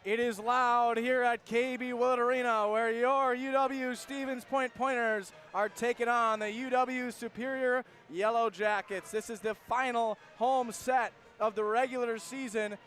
It is loud here at KB Willet Arena, where your UW Stevens Point Pointers are taking on the UW Superior Yellow Jackets. This is the final home set of the regular season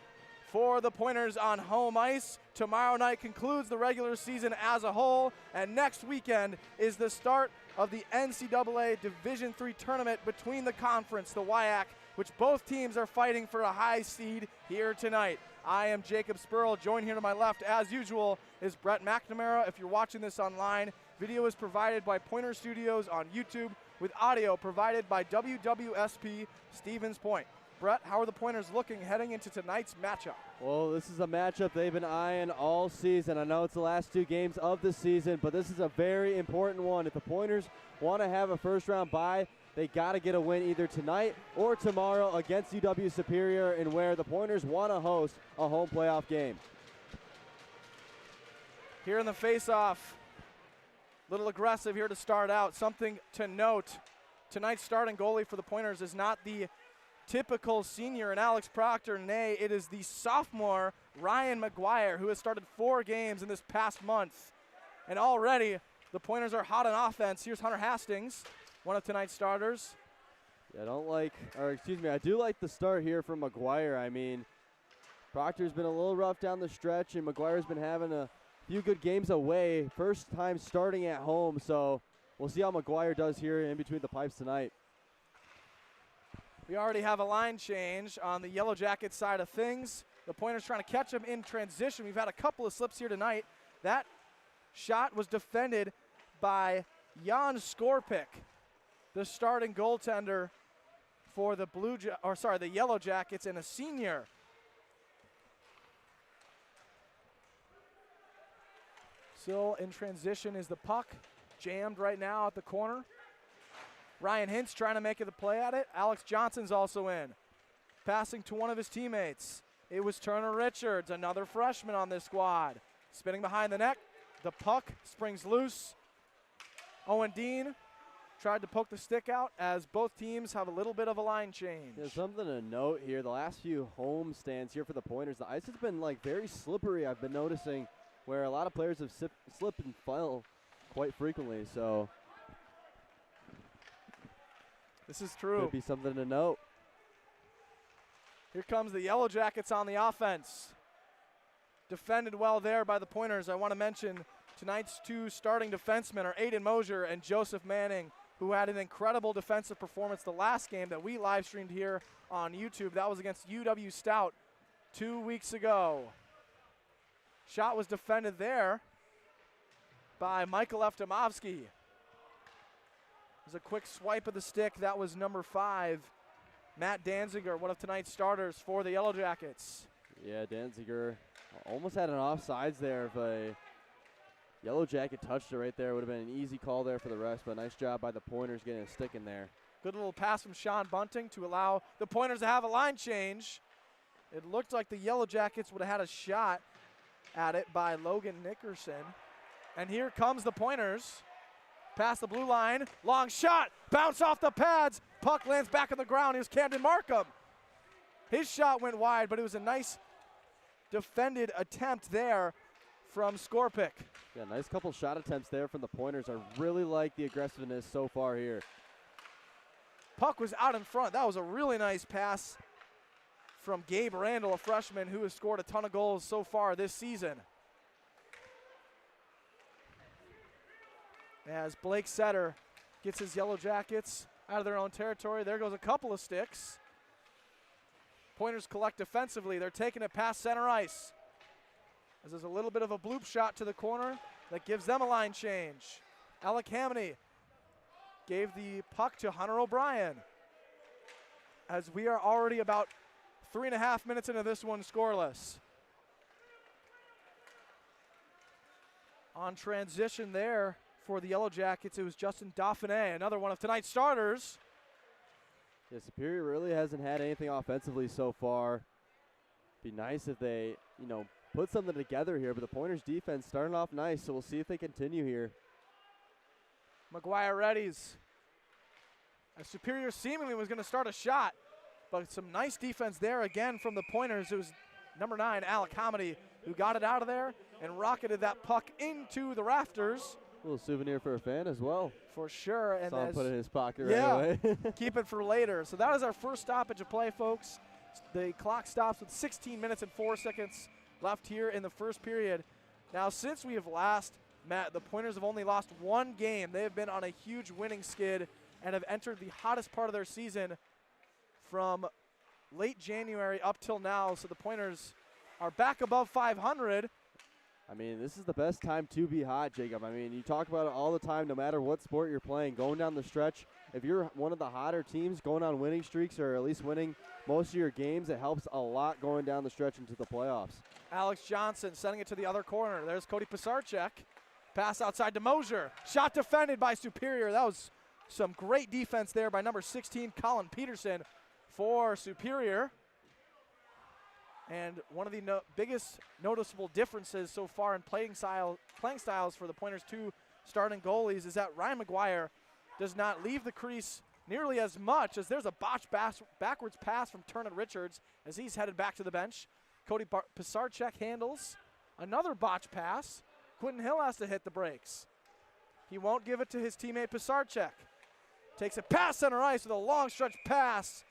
for the Pointers on home ice. Tomorrow night concludes the regular season as a whole, and next weekend is the start of the NCAA Division III tournament between the conference, the WIAC, which both teams are fighting for a high seed here tonight. I am Jacob Spoerl. Joined here to my left, as usual, is Brett McNamara. If you're watching this online, video is provided by Pointer Studios on YouTube, with audio provided by WWSP Stevens Point. Brett, how are the Pointers looking heading into tonight's matchup? Well, this is a matchup they've been eyeing all season. I know it's the last two games of the season, but this is a very important one. If the Pointers want to have a first-round bye, they got to get a win either tonight or tomorrow against UW Superior, and where the Pointers want to host a home playoff game. Here in the face-off, a little aggressive here to start out. Something to note, tonight's starting goalie for the Pointers is not the typical senior in Alex Proctor. Nay, it is the sophomore Ryan McGuire, who has started 4 games in this past month. And already the Pointers are hot on offense. Here's Hunter Hastings, one of tonight's starters. Yeah, I do like the start here from McGuire. I mean, Proctor's been a little rough down the stretch, and McGuire's been having a few good games away. First time starting at home, so we'll see how McGuire does here in between the pipes tonight. We already have a line change on the Yellow Jackets side of things. The Pointers trying to catch them in transition. We've had a couple of slips here tonight. That shot was defended by Jan Skorpic, the starting goaltender for the the Yellow Jackets, and a senior. Still in transition is the puck, jammed right now at the corner. Ryan Hintz trying to make the play at it. Alex Johnson's also in. Passing to one of his teammates. It was Turner Richards, another freshman on this squad. Spinning behind the net. The puck springs loose. Owen Dean tried to poke the stick out, as both teams have a little bit of a line change. There's something to note here. The last few home stands here for the Pointers, the ice has been very slippery, I've been noticing, where a lot of players have slipped and fell quite frequently. So this is true. Could be something to note. Here comes the Yellow Jackets on the offense. Defended well there by the Pointers. I want to mention tonight's 2 starting defensemen are Aiden Mosier and Joseph Manning, who had an incredible defensive performance the last game that we live streamed here on YouTube. That was against UW Stout 2 weeks ago. Shot was defended there by Michael Eftimovsky. It was a quick swipe of the stick. That was number 5, Matt Danziger, one of tonight's starters for the Yellow Jackets. Yeah, Danziger almost had an offsides there. If a Yellow Jacket touched it right there, it would have been an easy call there for the rest, but nice job by the Pointers getting a stick in there. Good little pass from Sean Bunting to allow the Pointers to have a line change. It looked like the Yellow Jackets would have had a shot at it by Logan Nickerson. And here comes the Pointers. Past the blue line, long shot, bounce off the pads, puck lands back on the ground. Here's Camden Markham. His shot went wide, but it was a nice defended attempt there from Skorpic. Yeah, nice couple shot attempts there from the Pointers. I really like the aggressiveness so far here. Puck was out in front. That was a really nice pass from Gabe Randall, a freshman who has scored a ton of goals so far this season. As Blake Setter gets his Yellow Jackets out of their own territory. There goes a couple of sticks. Pointers collect defensively. They're taking it past center ice. As there's a little bit of a bloop shot to the corner that gives them a line change. Alec Hamney gave the puck to Hunter O'Brien. As we are already about 3.5 minutes into this one, scoreless. On transition there for the Yellow Jackets, it was Justin Dauphiné, another one of tonight's starters. Yeah, Superior really hasn't had anything offensively so far. Be nice if they, put something together here, but the Pointers defense starting off nice, so we'll see if they continue here. McGuire readies. As Superior seemingly was going to start a shot, but some nice defense there again from the Pointers. It was number 9, Alec Hamady, who got it out of there and rocketed that puck into the rafters. A little souvenir for a fan as well. For sure. And saw him put it in his pocket yeah, right away. keep it for later. So that is our first stoppage of play, folks. The clock stops with 16 minutes and 4 seconds left here in the first period. Now, since we have last met, the Pointers have only lost one game. They have been on a huge winning skid and have entered the hottest part of their season from late January up till now. So the Pointers are back above 500. I mean, this is the best time to be hot, Jacob. I mean, you talk about it all the time, no matter what sport you're playing, going down the stretch. If you're one of the hotter teams going on winning streaks or at least winning most of your games, it helps a lot going down the stretch into the playoffs. Alex Johnson sending it to the other corner. There's Cody Pisarcik. Pass outside to Mosier. Shot defended by Superior. That was some great defense there by number 16, Colin Peterson, for Superior. And one of the biggest noticeable differences so far in playing styles for the Pointers' 2 starting goalies is that Ryan McGuire does not leave the crease nearly as much, as there's a botched backwards pass from Turner Richards as he's headed back to the bench. Cody Pisarcik handles another botched pass. Quentin Hill has to hit the brakes. He won't give it to his teammate Pisarcik. Takes it past center ice with a long stretch pass,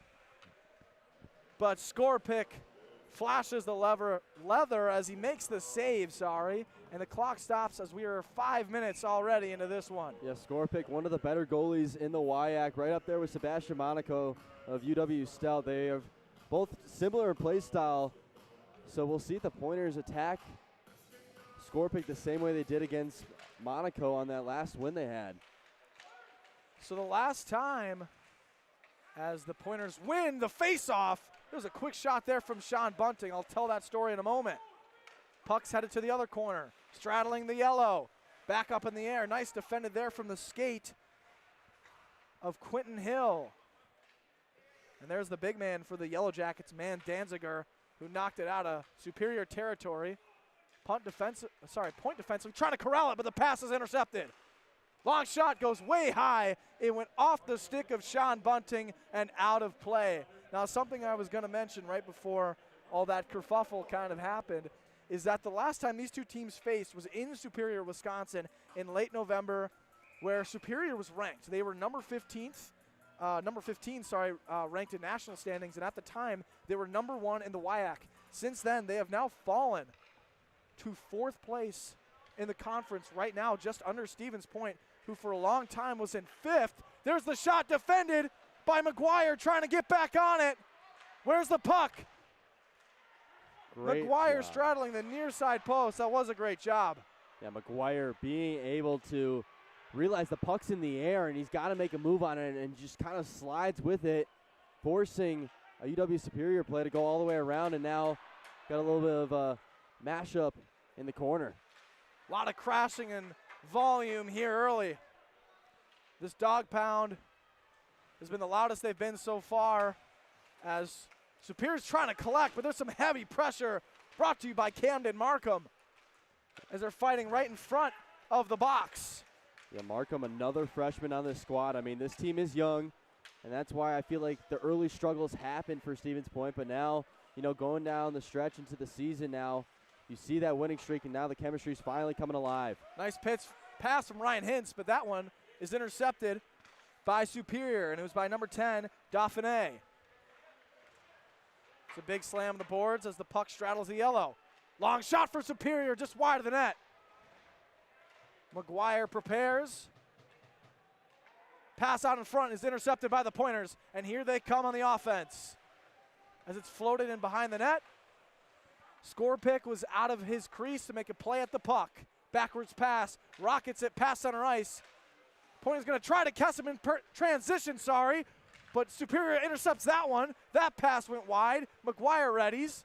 but Skorpick flashes the leather as he makes the save, and the clock stops as we are 5 minutes already into this one. Yeah, Skorpick, one of the better goalies in the WIAC, right up there with Sebastian Monaco of UW-Stout. They have both similar play style, so we'll see the Pointers attack Skorpick the same way they did against Monaco on that last win they had. So the last time, as the Pointers win the face-off, there's a quick shot there from Sean Bunting. I'll tell that story in a moment. Puck's headed to the other corner, straddling the yellow. Back up in the air. Nice defended there from the skate of Quentin Hill. And there's the big man for the Yellow Jackets, man Danziger, who knocked it out of Superior territory. Point defensive, trying to corral it, but the pass is intercepted. Long shot goes way high. It went off the stick of Sean Bunting and out of play. Now, something I was going to mention right before all that kerfuffle kind of happened is that the last time these two teams faced was in Superior, Wisconsin in late November, where Superior was ranked. They were number 15, ranked in national standings, and at the time, they were number 1 in the WIAC. Since then, they have now fallen to 4th place in the conference right now, just under Stevens Point, who for a long time was in 5th. There's the shot defended by McGuire, trying to get back on it. Where's the puck? Great McGuire job. straddling the near side post. That was a great job. Yeah, McGuire being able to realize the puck's in the air and he's got to make a move on it and just kind of slides with it, forcing a UW Superior play to go all the way around, and now got a little bit of a mashup in the corner. A lot of crashing and volume here early. This dog pound has been the loudest they've been so far, as Superior's trying to collect, but there's some heavy pressure brought to you by Camden Markham as they're fighting right in front of the box. Yeah, Markham, another freshman on this squad. I mean, this team is young, and that's why I feel like the early struggles happened for Stevens Point, but now, going down the stretch into the season now, you see that winning streak, and now the chemistry's finally coming alive. Nice pass from Ryan Hintz, but that one is intercepted by Superior, and it was by number 10, Dauphiné. It's a big slam on the boards as the puck straddles the yellow. Long shot for Superior, just wide of the net. McGuire prepares. Pass out in front is intercepted by the Pointers, and here they come on the offense. As it's floated in behind the net. Skorpick was out of his crease to make a play at the puck. Backwards pass, rockets it past center ice. Pointers going to try to catch him in transition, but Superior intercepts that one. That pass went wide. McGuire readies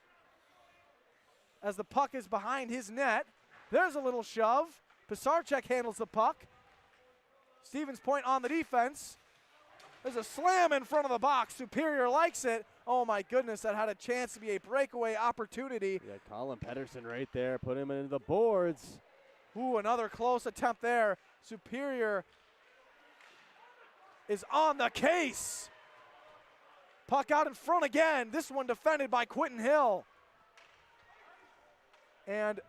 as the puck is behind his net. There's a little shove. Pisarcik handles the puck. Stevens Point on the defense. There's a slam in front of the box. Superior likes it. Oh my goodness, that had a chance to be a breakaway opportunity. Yeah, Colin Pedersen right there, put him into the boards. Ooh, another close attempt there. Superior is on the case. Puck out in front again. This one defended by Quentin Hill. And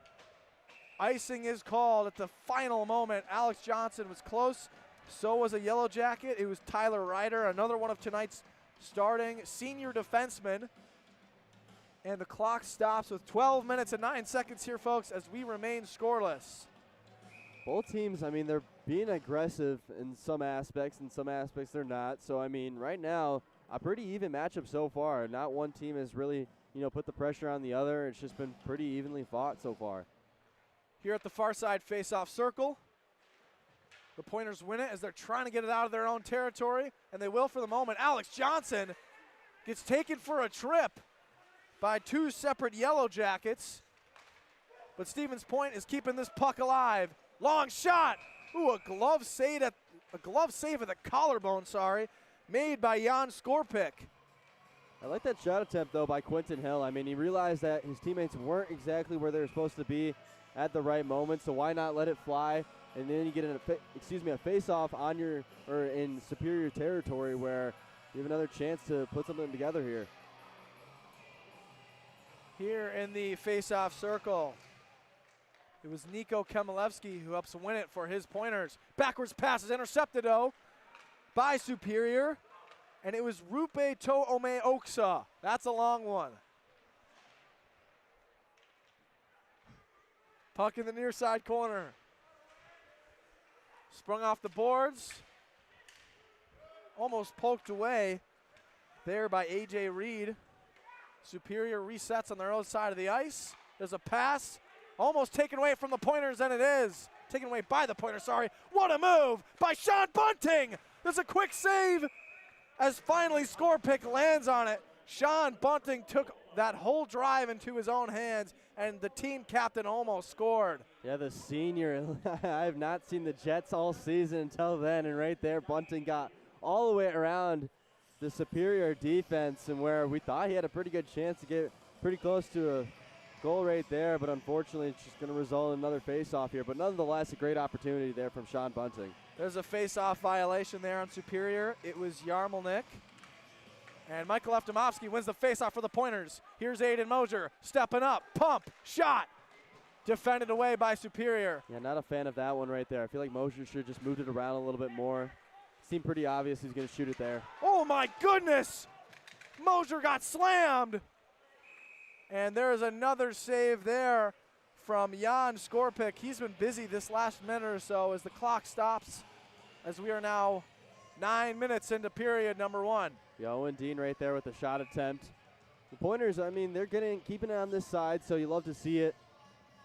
icing is called at the final moment. Alex Johnson was close. So was a Yellow Jacket. It was Tyler Ryder, another one of tonight's starting senior defensemen. And the clock stops with 12 minutes and 9 seconds here, folks, as we remain scoreless. Both teams, I mean, they're being aggressive in some aspects, they're not. So, I mean, right now, a pretty even matchup so far. Not one team has really, put the pressure on the other. It's just been pretty evenly fought so far. Here at the far side face-off circle, the Pointers win it as they're trying to get it out of their own territory, and they will for the moment. Alex Johnson gets taken for a trip by two separate Yellow Jackets, but Stevens Point is keeping this puck alive. Long shot. Ooh, a glove save at the collarbone, made by Jan Skorpic. I like that shot attempt, though, by Quentin Hill. I mean, he realized that his teammates weren't exactly where they were supposed to be at the right moment, so why not let it fly? And then you get a face-off in superior territory where you have another chance to put something together here. Here in the face-off circle, it was Nico Kemelevsky who helps win it for his Pointers. Backwards pass is intercepted, though, by Superior, and it was Rupe To'ome Oksa. That's a long one. Puck in the near side corner. Sprung off the boards. Almost poked away there by A.J. Reed. Superior resets on their own side of the ice. There's a pass. Almost taken away from the Pointers, and it is. Taken away by the Pointers, What a move by Sean Bunting. There's a quick save as finally Skorpic lands on it. Sean Bunting took that whole drive into his own hands, and the team captain almost scored. Yeah, the senior. I have not seen the Jets all season until then, and right there, Bunting got all the way around the Superior defense, and where we thought he had a pretty good chance to get pretty close to a goal right there, but unfortunately it's just going to result in another face-off here. But nonetheless, a great opportunity there from Sean Bunting. There's a face-off violation there on Superior. It was Yarmelnik. And Michael Eftimovsky wins the face-off for the Pointers. Here's Aiden Mosier stepping up, pump, shot. Defended away by Superior. Yeah, not a fan of that one right there. I feel like Mosier should have just moved it around a little bit more. Seemed pretty obvious he's going to shoot it there. Oh my goodness! Mosier got slammed. And there is another save there from Jan Skorpic. He's been busy this last minute or so as the clock stops, as we are now 9 minutes into period number one. Yeah, Owen Dean right there with the shot attempt. The Pointers, I mean, they're keeping it on this side, so you love to see it.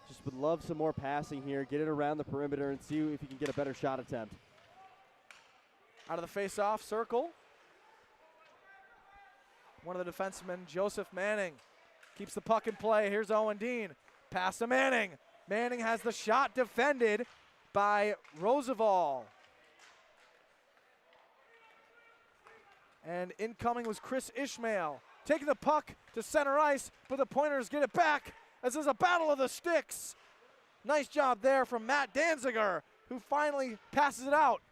Just would love some more passing here. Get it around the perimeter and see if you can get a better shot attempt. Out of the face-off circle, one of the defensemen, Joseph Manning, keeps the puck in play. Here's Owen Dean. Pass to Manning. Manning has the shot defended by Roosevelt. And incoming was Chris Ishmael. Taking the puck to center ice, but the Pointers get it back as there's a battle of the sticks. Nice job there from Matt Danziger, who finally passes it out.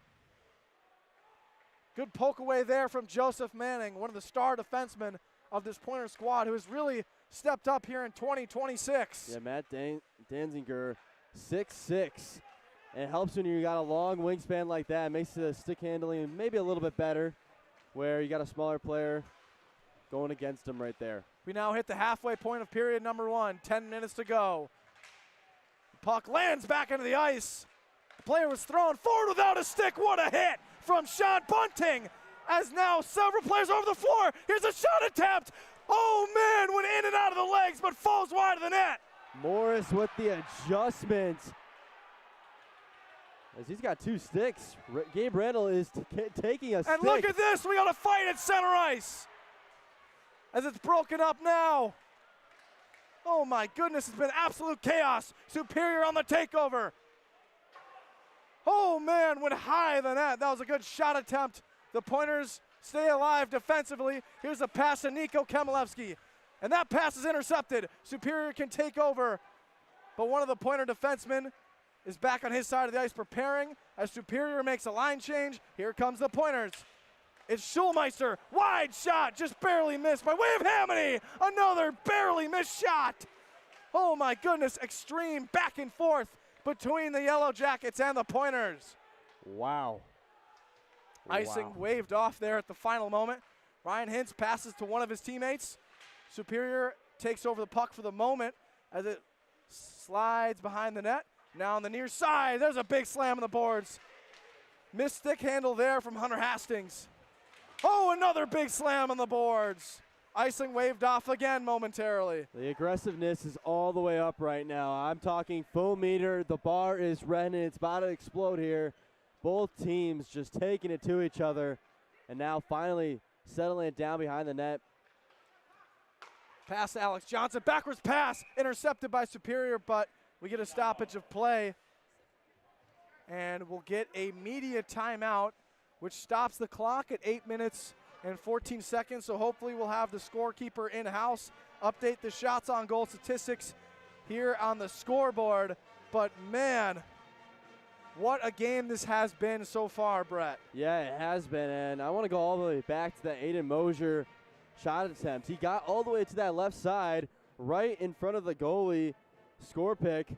Good poke away there from Joseph Manning, one of the star defensemen of this Pointer squad, who has really stepped up here in 2026. Yeah, Matt Danziger, 6'6". It helps when you got a long wingspan like that. It makes the stick handling maybe a little bit better, where you got a smaller player going against him right there. We now hit the halfway point of period number one. 10 minutes to go. The puck lands back into the ice. The player was thrown forward without a stick. What a hit from Sean Bunting, as now several players over the floor. Here's a shot attempt. Oh man, went in and out of the legs, but falls wide of the net. Morris with the adjustment, as he's got two sticks. Gabe Randall is taking a stick. And look at this, we got a fight at center ice as it's broken up now. Oh my goodness, it's been absolute chaos. Superior on the takeover. Oh man, went high the net. That was a good shot attempt. The Pointers stay alive defensively. Here's a pass to Nico Kemelevsky, and that pass is intercepted. Superior can take over, but one of the Pointer defensemen is back on his side of the ice preparing as Superior makes a line change. Here comes the Pointers. It's Schulmeister, wide shot, just barely missed by way of Hamony. Another barely missed shot. Oh my goodness, extreme back and forth between the Yellow Jackets and the Pointers. Wow. Icing waved off there at the final moment. Ryan Hintz passes to one of his teammates. Superior takes over the puck for the moment as it slides behind the net. Now on the near side, there's a big slam on the boards. Missed stick handle there from Hunter Hastings. Oh, another big slam on the boards. Icing waved off again momentarily. The aggressiveness is all the way up right now. I'm talking full meter. The bar is red and it's about to explode here. Both teams just taking it to each other and now finally settling it down behind the net. Pass to Alex Johnson, backwards pass, intercepted by Superior, but we get a stoppage of play. And we'll get a media timeout, which stops the clock at 8 minutes and 14 seconds. So hopefully we'll have the scorekeeper in-house update the shots on goal statistics here on the scoreboard. But man, what a game this has been so far, Brett. Yeah, it has been, and I want to go all the way back to that Aiden Mosier shot attempt. He got all the way to that left side, right in front of the goalie, score pick,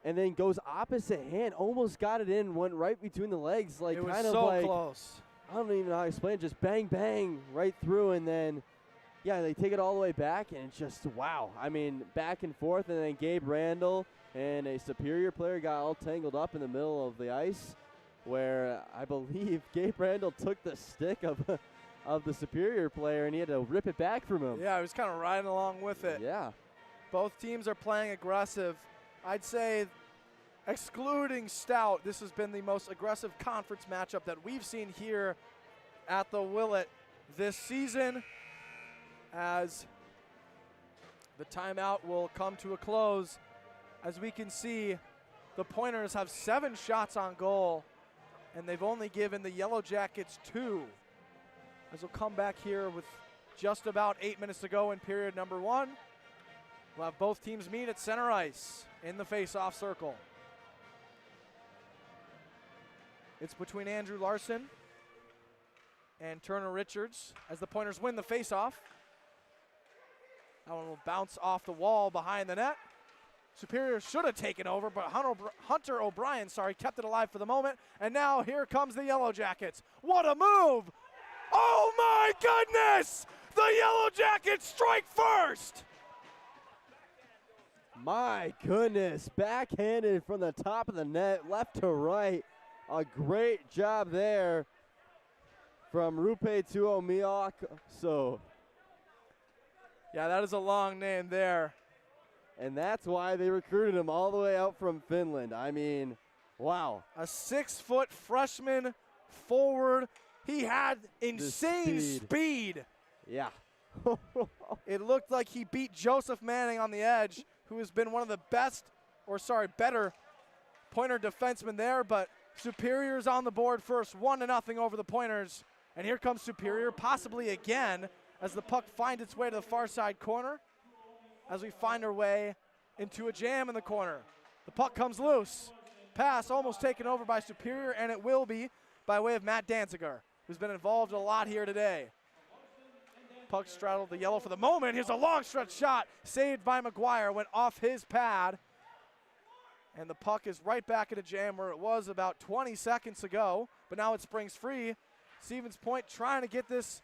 and then goes opposite hand, almost got it in, went right between the legs, like it was kind of so like close. I don't even know how to explain it, just bang, bang, right through, and then, yeah, they take it all the way back, and it's just, wow. I mean, back and forth, and then Gabe Randall and a Superior player got all tangled up in the middle of the ice, where I believe Gabe Randall took the stick of the Superior player, and he had to rip it back from him. Yeah, he was kind of riding along with it. Yeah. Both teams are playing aggressive. I'd say, excluding Stout, this has been the most aggressive conference matchup that we've seen here at the Willet this season, as the timeout will come to a close. As we can see, the Pointers have 7 shots on goal, and they've only given the Yellow Jackets 2. As we'll come back here with just about 8 minutes to go in period number 1. We'll have both teams meet at center ice in the face-off circle. It's between Andrew Larson and Turner Richards as the Pointers win the face-off. That one will bounce off the wall behind the net. Superior should have taken over, but Hunter O'Brien, kept it alive for the moment. And now here comes the Yellow Jackets. What a move! Oh my goodness! The Yellow Jackets strike first! My goodness, backhanded from the top of the net, left to right. A great job there from Rupe Tuomiak. So, yeah, that is a long name there. And that's why they recruited him all the way out from Finland. I mean, wow. A 6-foot freshman forward. He had insane speed. Yeah. It looked like he beat Joseph Manning on the edge, who has been one of the better Pointer defensemen there, but Superior's on the board first, 1-0 over the Pointers. And here comes Superior, possibly again, as the puck finds its way to the far side corner, as we find our way into a jam in the corner. The puck comes loose. Pass almost taken over by Superior, and it will be by way of Matt Danziger, who's been involved a lot here today. Puck straddled the yellow for the moment. Here's a long stretch shot, saved by McGuire, went off his pad. And the puck is right back in a jam where it was about 20 seconds ago, but now it springs free. Stevens Point trying to get this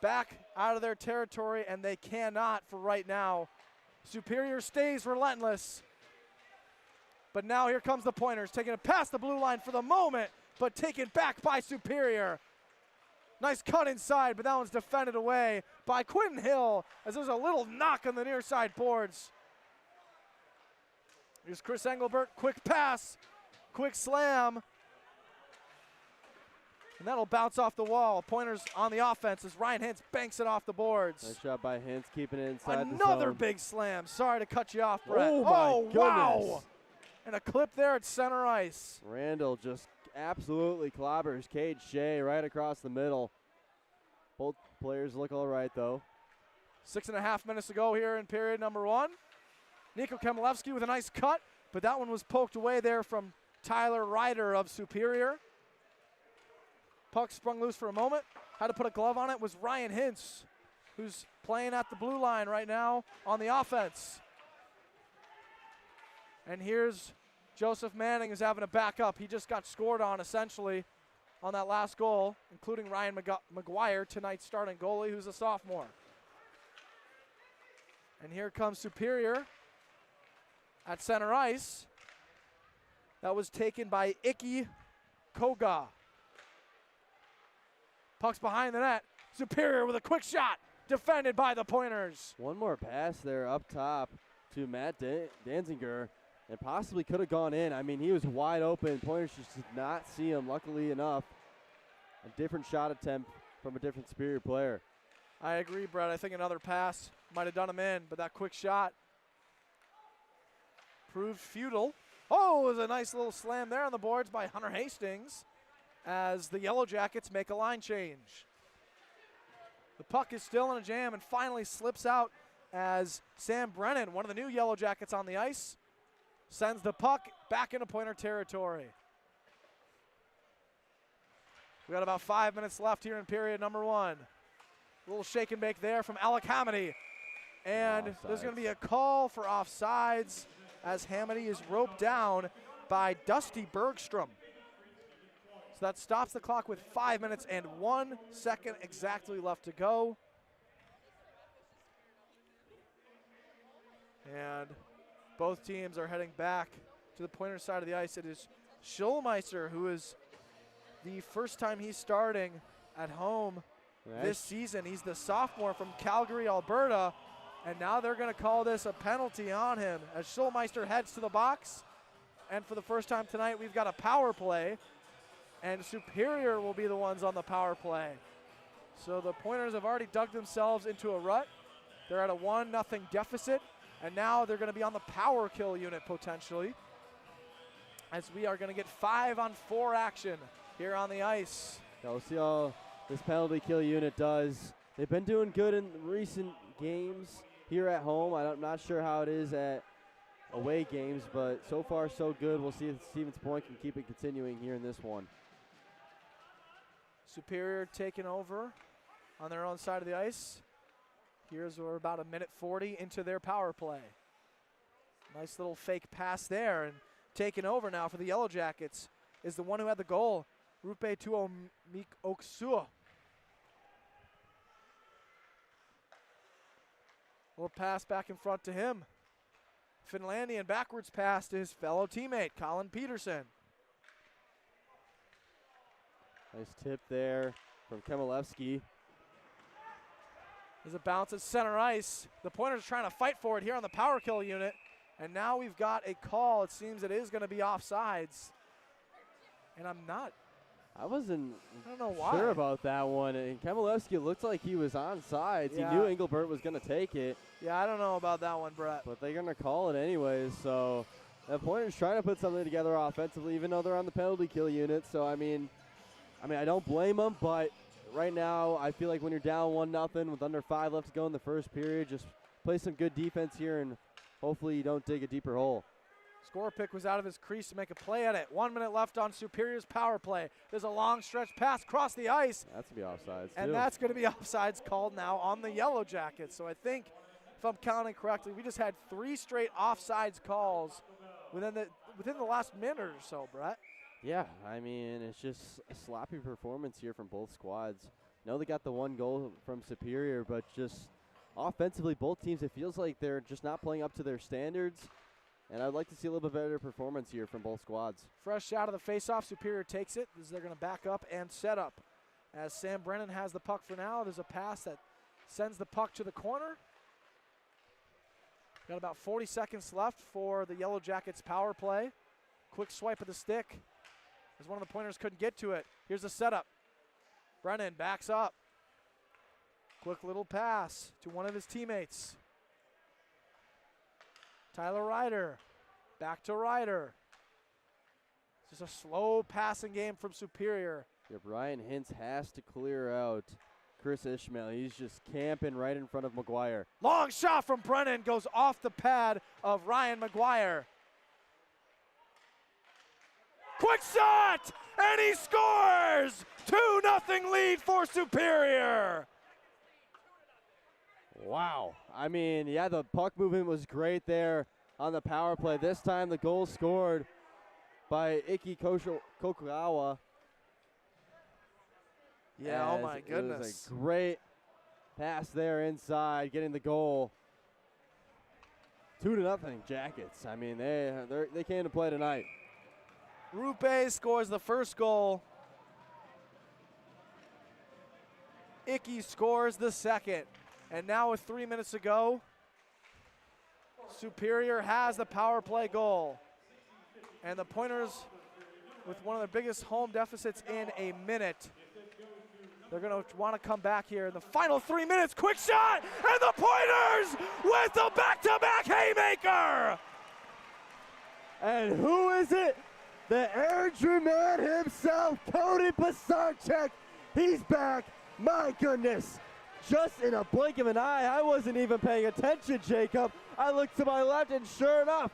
back out of their territory, and they cannot for right now. Superior stays relentless. But now here comes the Pointers, taking it past the blue line for the moment, but taken back by Superior. Nice cut inside, but that one's defended away by Quentin Hill, as there's a little knock on the near side boards. Here's Chris Engelbert, quick pass, quick slam. And that'll bounce off the wall. Pointers on the offense as Ryan Hintz banks it off the boards. Nice job by Hintz, keeping it inside the Another zone. big slam. Sorry to cut you off, Brett. Oh, my goodness. Wow. And a clip there at center ice. Randall just absolutely clobbers Cade Shea right across the middle. Both players look all right, though. 6.5 minutes to go here in period number 1. Nico Kemelevsky with a nice cut, but that one was poked away there from Tyler Ryder of Superior. Puck sprung loose for a moment. Had to put a glove on it was Ryan Hintz, who's playing at the blue line right now on the offense. And here's Joseph Manning is having a backup. He just got scored on essentially on that last goal, including Ryan McGuire, tonight's starting goalie, who's a sophomore. And here comes Superior at center ice. That was taken by Iki Koga. Puck's behind the net. Superior with a quick shot, defended by the Pointers. One more pass there up top to Matt Danziger, and possibly could have gone in. I mean, he was wide open. Pointers just did not see him, luckily enough. A different shot attempt from a different Superior player. I agree, Brett. I think another pass might have done him in, but that quick shot proved futile. Oh, it was a nice little slam there on the boards by Hunter Hastings as the Yellow Jackets make a line change. The puck is still in a jam and finally slips out as Sam Brennan, one of the new Yellow Jackets on the ice, sends the puck back into Pointer territory. We got about 5 minutes left here in period number 1. A little shake and bake there from Alec Hamady. And there's going to be a call for offsides as Hamady is roped down by Dusty Bergstrom. So that stops the clock with 5 minutes and 1 second exactly left to go. And both teams are heading back to the Pointer side of the ice. It is Schulmeister, who is the first time he's starting at home this season. He's the sophomore from Calgary, Alberta. And now they're going to call this a penalty on him as Schulmeister heads to the box. And for the first time tonight, we've got a power play. And Superior will be the ones on the power play. So the Pointers have already dug themselves into a rut. They're at a 1-0 deficit. And now they're going to be on the power kill unit potentially, as we are going to get 5-on-4 action here on the ice. Yeah, we'll see how this penalty kill unit does. They've been doing good in recent games here at home. I'm not sure how it is at away games, but so far so good. We'll see if Stevens Point can keep it continuing here in this one. Superior taking over on their own side of the ice. Here's we're about 1:40 into their power play. Nice little fake pass there, and taking over now for the Yellow Jackets is the one who had the goal, Rupe Tuomik-Oksua. Little pass back in front to him. Finlandian backwards pass to his fellow teammate, Colin Peterson. Nice tip there from Kemelevsky. There's a bounce at center ice. The Pointers trying to fight for it here on the power kill unit. And now we've got a call. It seems it is going to be offsides. And I wasn't don't know why. sure about that one. And Kemelevsky looked like he was on sides. Yeah. He knew Engelbert was going to take it. Yeah, I don't know about that one, Brett. But they're going to call it anyways. So the Pointers trying to put something together offensively, even though they're on the penalty kill unit. So, I mean, I don't blame them, but right now I feel like when you're down 1-0 with under 5 left to go in the first period, just play some good defense here and hopefully you don't dig a deeper hole. Score pick was out of his crease to make a play at it. 1 minute left on Superior's power play. There's a long stretch pass across the ice. That's going to be offsides, and too. That's going to be offsides called now on the Yellow Jackets. So I think, if I'm counting correctly, we just had 3 straight offsides calls within the last minute or so, Brett. Yeah, I mean, it's just a sloppy performance here from both squads. I know they got the 1 goal from Superior, but just offensively, both teams, it feels like they're just not playing up to their standards. And I'd like to see a little bit better performance here from both squads. Fresh out of the faceoff, Superior takes it. They're going to back up and set up. As Sam Brennan has the puck for now, there's a pass that sends the puck to the corner. Got about 40 seconds left for the Yellow Jackets power play. Quick swipe of the stick, as one of the Pointers couldn't get to it. Here's the setup. Brennan backs up. Quick little pass to one of his teammates. Tyler Ryder, back to Ryder. It's just a slow passing game from Superior. Yeah, Brian Hintz has to clear out Chris Ishmael. He's just camping right in front of McGuire. Long shot from Brennan goes off the pad of Ryan McGuire. Quick shot, and he scores! 2-0 lead for Superior. Wow. I mean, yeah, the puck movement was great there. on the power play. This time the goal scored by Iki Kokugawa. Yeah, oh my goodness. It was a great pass there inside, getting the goal. 2-0 Jackets. I mean, they came to play tonight. Rupe scores the first goal. Icky scores the second. And now with 3 minutes to go, Superior has the power play goal. And the Pointers, with one of their biggest home deficits in a minute, they're going to want to come back here in the final 3 minutes. Quick shot, and the Pointers with the back-to-back haymaker. And who is it? The Airdrie man himself, Cody Pisarcek. He's back. My goodness. Just in a blink of an eye, I wasn't even paying attention, Jacob. I looked to my left, and sure enough,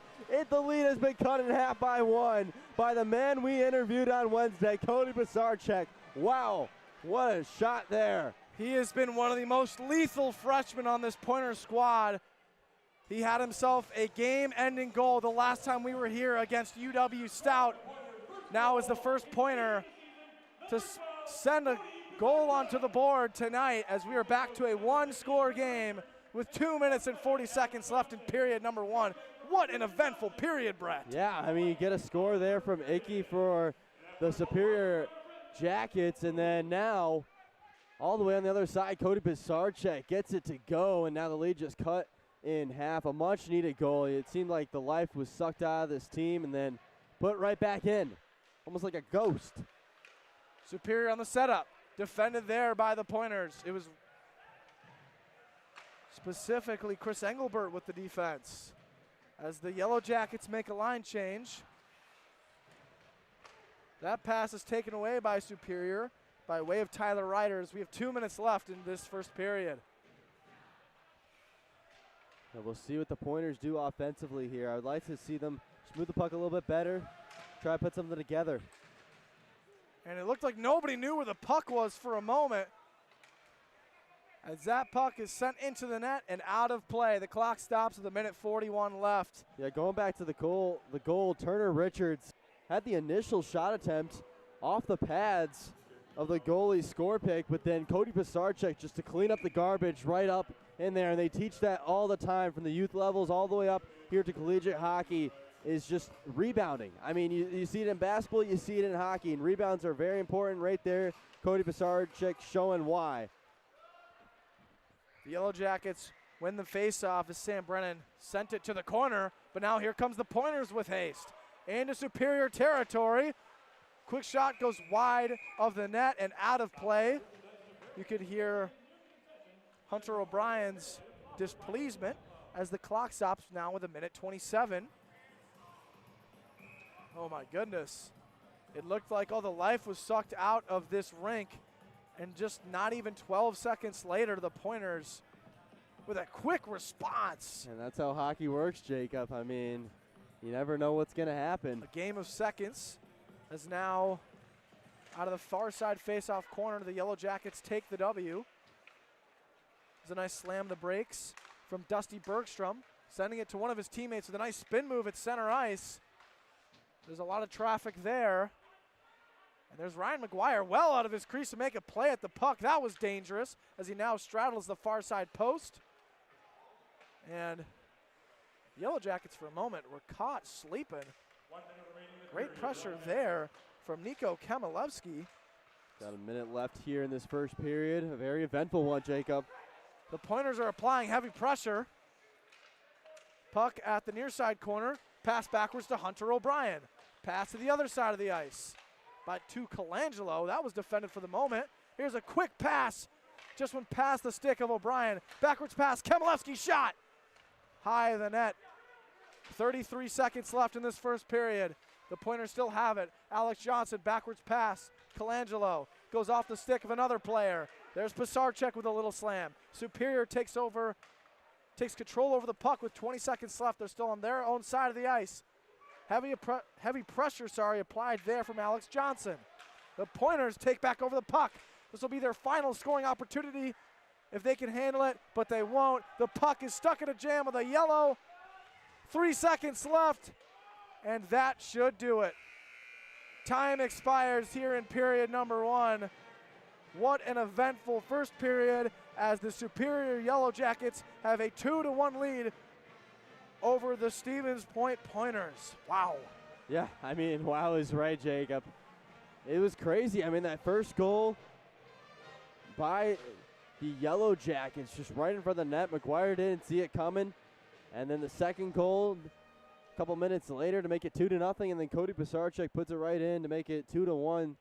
the lead has been cut in half by one by the man we interviewed on Wednesday, Cody Pisarcek. Wow, what a shot there. He has been one of the most lethal freshmen on this Pointer squad. He had himself a game-ending goal the last time we were here against UW Stout. Now is the first Pointer to send a goal onto the board tonight as we are back to a one-score game with 2 minutes and 40 seconds left in period number one. What an eventful period, Brett. Yeah, I mean, you get a score there from Icky for the Superior Jackets, and then now all the way on the other side, Cody Pisarcek gets it to go, and now the lead just cut in half. A much-needed goal. It seemed like the life was sucked out of this team and then put right back in, almost like a ghost. Superior on the setup. Defended there by the Pointers. It was specifically Chris Engelbert with the defense. As the Yellow Jackets make a line change. That pass is taken away by Superior by way of Tyler Riders. We have 2 minutes left in this first period. And we'll see what the Pointers do offensively here. I would like to see them smooth the puck a little bit better, try to put something together. And it looked like nobody knew where the puck was for a moment. As that puck is sent into the net and out of play. The clock stops with 1:41 left. Yeah, going back to the goal, Turner Richards had the initial shot attempt off the pads of the goalie's score pick, but then Cody Pisarcek just to clean up the garbage right up in there. And they teach that all the time from the youth levels all the way up here to collegiate hockey, is just rebounding. I mean, you see it in basketball, you see it in hockey, and rebounds are very important right there. Cody Pisarcek showing why. The Yellow Jackets win the faceoff as Sam Brennan sent it to the corner, but now here comes the Pointers with haste. Into Superior territory. Quick shot goes wide of the net and out of play. You could hear Hunter O'Brien's displeasement as the clock stops now with 1:27. Oh my goodness. It looked like all the life was sucked out of this rink, and just not even 12 seconds later, the Pointers with a quick response. And that's how hockey works, Jacob. I mean, you never know what's going to happen. A game of seconds as now out of the far side face-off corner, the Yellow Jackets take the W. There's a nice slam to brakes from Dusty Bergstrom, sending it to one of his teammates with a nice spin move at center ice. There's a lot of traffic there. And there's Ryan McGuire well out of his crease to make a play at the puck. That was dangerous as he now straddles the far side post. And the Yellow Jackets for a moment were caught sleeping. Great pressure there from Nico Kamilevsky. Got a minute left here in this first period. A very eventful one, Jacob. The Pointers are applying heavy pressure. Puck at the near side corner. Pass backwards to Hunter O'Brien. Pass to the other side of the ice. By to Colangelo. That was defended for the moment. Here's a quick pass. Just went past the stick of O'Brien. Backwards pass. Kamilevsky shot. High of the net. 33 seconds left in this first period. The Pointers still have it. Alex Johnson, backwards pass. Colangelo goes off the stick of another player. There's Pisarcek with a little slam. Superior takes control over the puck with 20 seconds left. They're still on their own side of the ice. Heavy pressure applied there from Alex Johnson. The Pointers take back over the puck. This will be their final scoring opportunity if they can handle it, but they won't. The puck is stuck in a jam with a Yellow 3 seconds left, and that should do it. Time expires here in period number 1. What an eventful first period as the superior Yellow Jackets have a 2-1 lead over the Stevens Point Pointers. Wow. Yeah, I mean, wow is right, Jacob. It was crazy. I mean, that first goal by the Yellow Jackets just right in front of the net. McGuire didn't see it coming. And then the second goal a couple minutes later to make it 2-0, and then Cody Pisarcik puts it right in to make it 2-1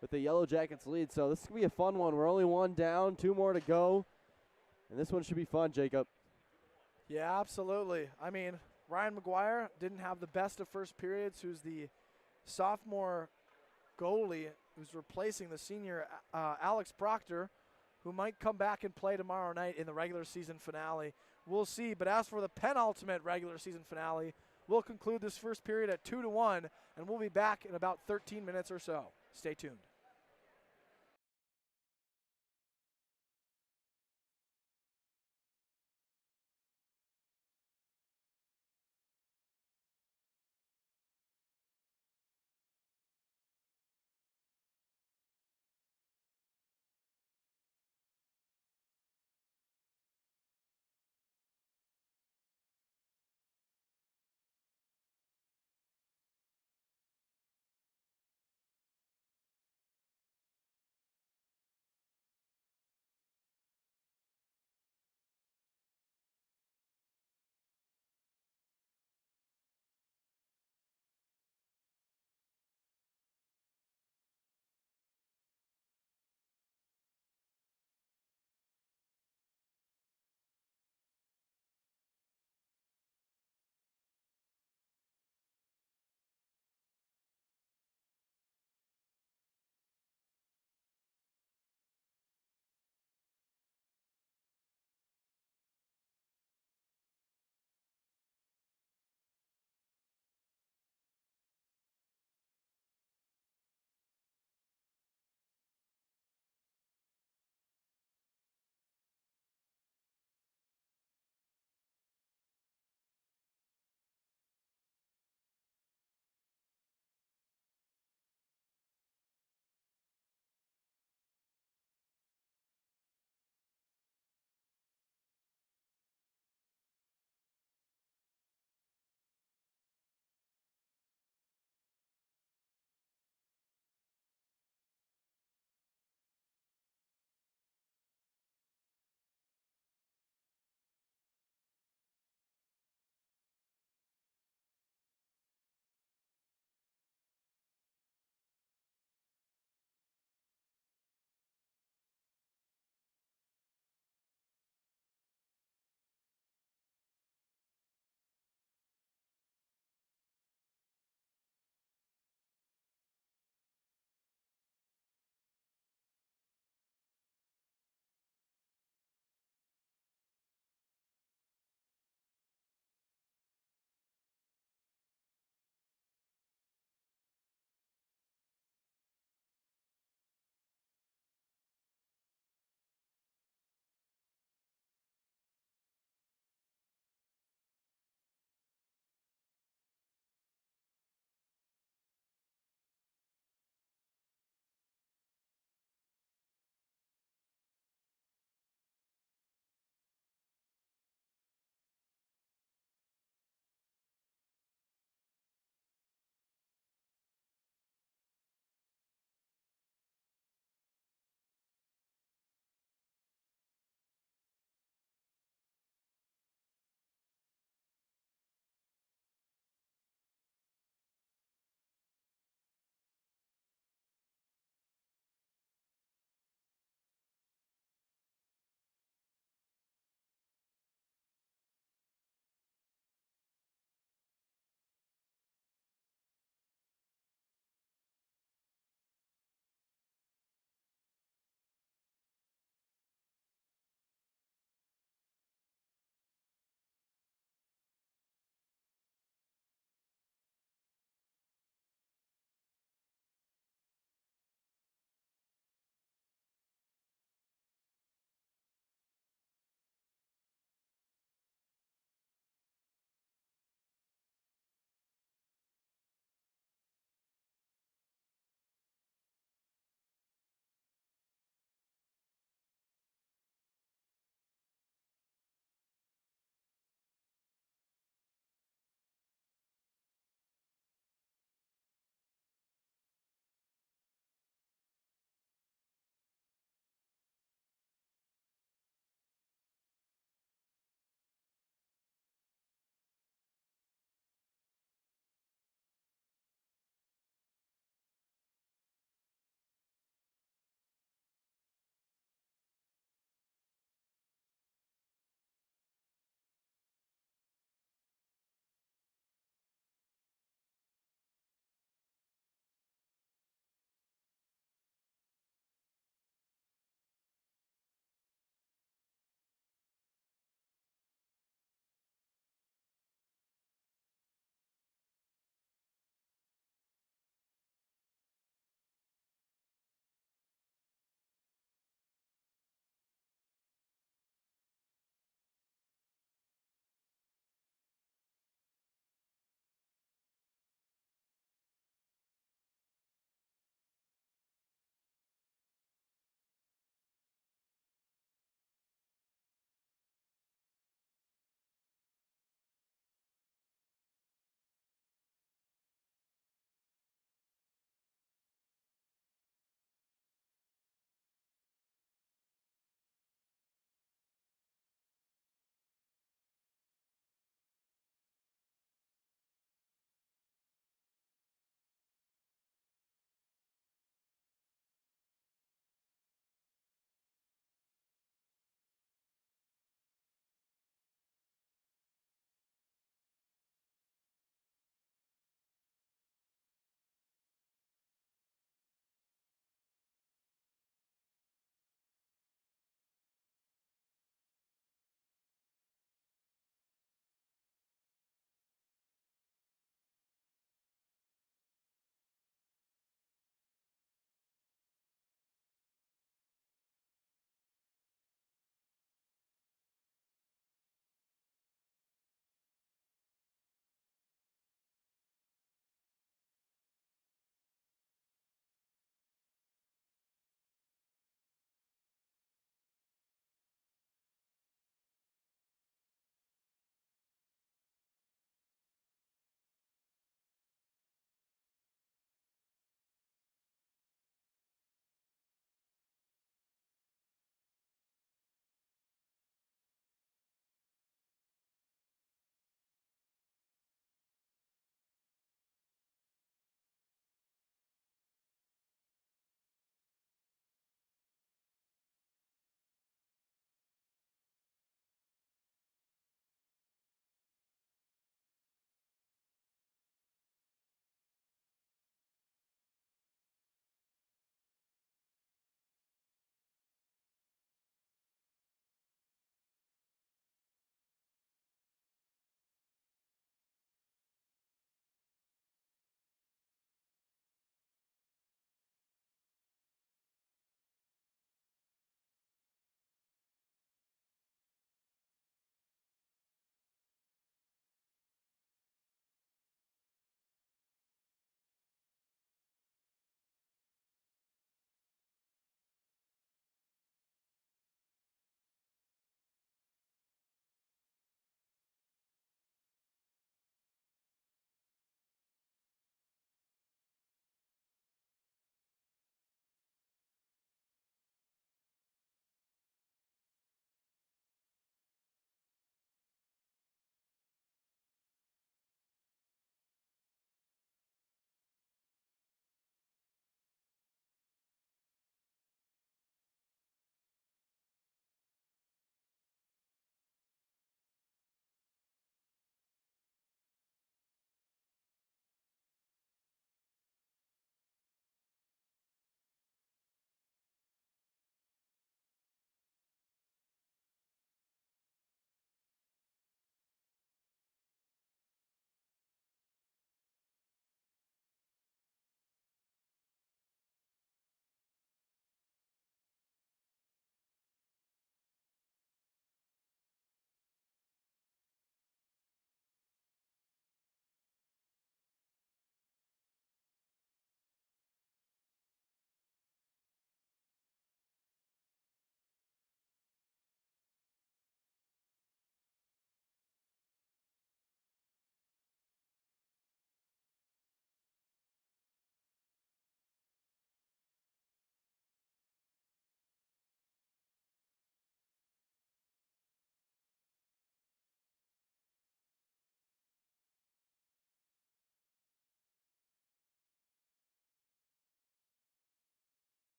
with the Yellow Jackets lead. So this is going to be a fun one. We're only 1 down, 2 more to go. And this one should be fun, Jacob. Yeah, absolutely. I mean, Ryan McGuire didn't have the best of first periods, who's the sophomore goalie who's replacing the senior Alex Proctor, who might come back and play tomorrow night in the regular season finale. We'll see. But as for the penultimate regular season finale, we'll conclude this first period at 2-1, and we'll be back in about 13 minutes or so. Stay tuned.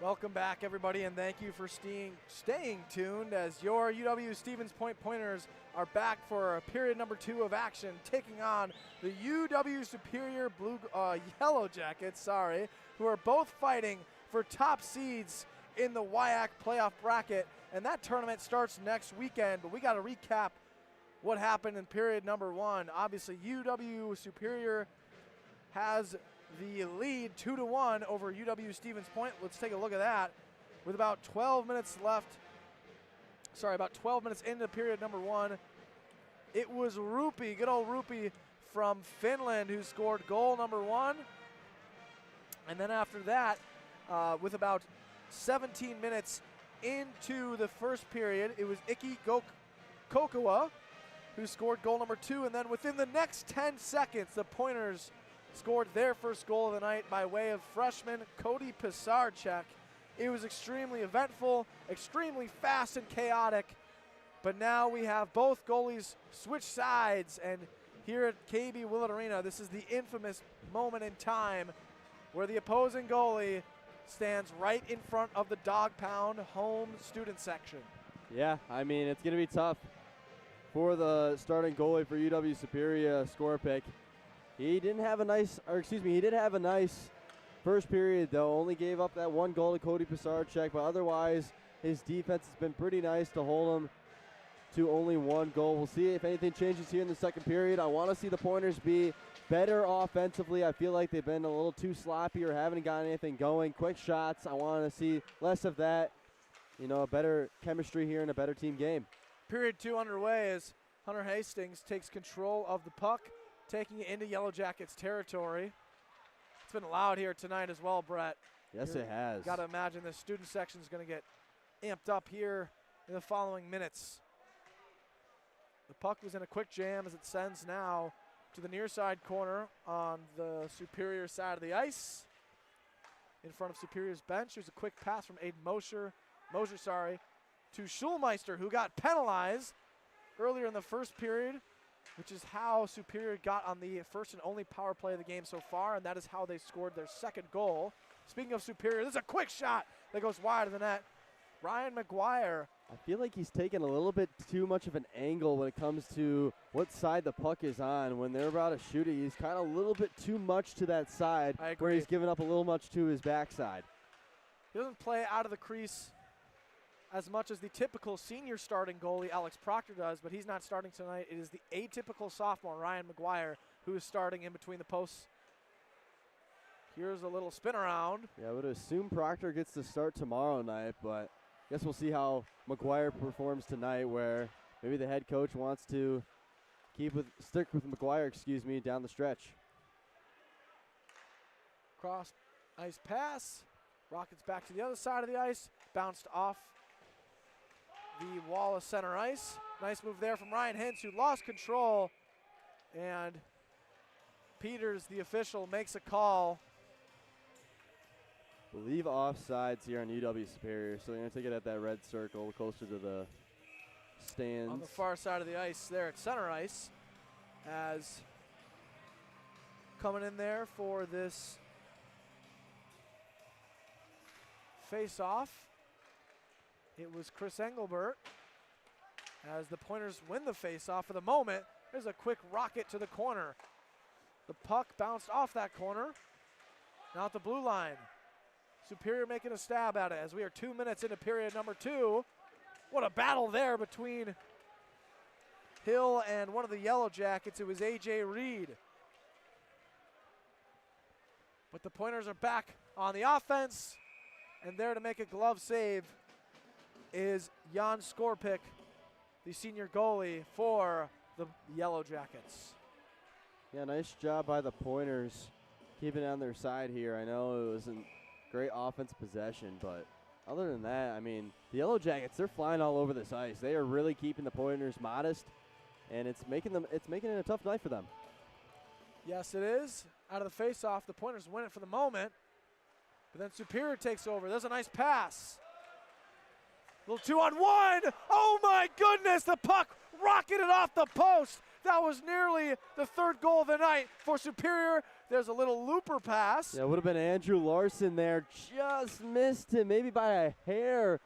Welcome back, everybody, and thank you for staying tuned as your UW-Stevens Point Pointers are back for period number 2 of action, taking on the UW Superior Yellow Jackets, who are both fighting for top seeds in the WIAC playoff bracket, and that tournament starts next weekend. But we got to recap what happened in period number 1. Obviously, UW Superior has the lead 2-1 over UW-Stevens Point. Let's take a look at that. With about 12 minutes left, about 12 minutes into period number 1, it was Rupi, good old Rupi from Finland, who scored goal number 1. And then after that, with about 17 minutes into the first period, it was Iki Kokoa who scored goal number 2. And then within the next 10 seconds, the Pointers scored their first goal of the night by way of freshman Cody Pisarczyk. It was extremely eventful, extremely fast and chaotic, but now we have both goalies switch sides, and here at KB Willet Arena, this is the infamous moment in time where the opposing goalie stands right in front of the Dog Pound home student section. Yeah, I mean, it's going to be tough for the starting goalie for UW Superior, Skorpic. He did have a nice first period, though. Only gave up that one goal to Cody Pisarczyk, but otherwise his defense has been pretty nice to hold him to only one goal. We'll see if anything changes here in the second period. I want to see the Pointers be better offensively. I feel like they've been a little too sloppy or haven't gotten anything going. Quick shots, I want to see less of that. You know, a better chemistry here and a better team game. Period 2 underway as Hunter Hastings takes control of the puck, taking it into Yellow Jackets territory. It's been loud here tonight as well, Brett. Yes, it has. Got to imagine the student section is going to get amped up here in the following minutes. The puck was in a quick jam as it sends now to the near side corner on the Superior side of the ice. In front of Superior's bench, there's a quick pass from Aiden Mosher to Schulmeister, who got penalized earlier in the first period, which is how Superior got on the first and only power play of the game so far, and that is how they scored their second goal. Speaking of Superior, this is a quick shot that goes wide of the net. Ryan McGuire. I feel like he's taken a little bit too much of an angle when it comes to what side the puck is on. When they're about to shoot it, he's kind of a little bit too much to that side, where he's giving up a little much to his backside. He doesn't play out of the crease as much as the typical senior starting goalie Alex Proctor does, but he's not starting tonight. It is the atypical sophomore Ryan McGuire who is starting in between the posts. Here's a little spin around. Yeah, I would assume Proctor gets to start tomorrow night, but I guess we'll see how McGuire performs tonight, where maybe the head coach wants to stick with McGuire, down the stretch. Cross ice pass. Rockets back to the other side of the ice. Bounced off the wall of center ice. Nice move there from Ryan Hintz, who lost control. And Peters, the official, makes a call. Believe offsides here on UW Superior, so they're going to take it at that red circle closer to the stands. On the far side of the ice there at center ice, as coming in there for this face-off, it was Chris Engelbert. As the Pointers win the face-off for the moment, there's a quick rocket to the corner. The puck bounced off that corner. Now at the blue line. Superior making a stab at it as we are 2 minutes into period number 2. What a battle there between Hill and one of the Yellow Jackets. It was A.J. Reed. But the Pointers are back on the offense, and there to make a glove save is Jan Skorpic, the senior goalie for the Yellow Jackets. Yeah, nice job by the Pointers keeping it on their side here. I know it wasn't great offense possession, but other than that, I mean, the Yellow Jackets, they're flying all over this ice. They are really keeping the Pointers modest, and it's making it a tough night for them. Yes, it is. Out of the face-off, the Pointers win it for the moment, but then Superior takes over. There's a nice pass. Little 2-on-1. Oh my goodness, the puck rocketed off the post. That was nearly the third goal of the night for Superior. There's a little looper pass. Yeah, it would have been Andrew Larson there just missed him, maybe by a hair.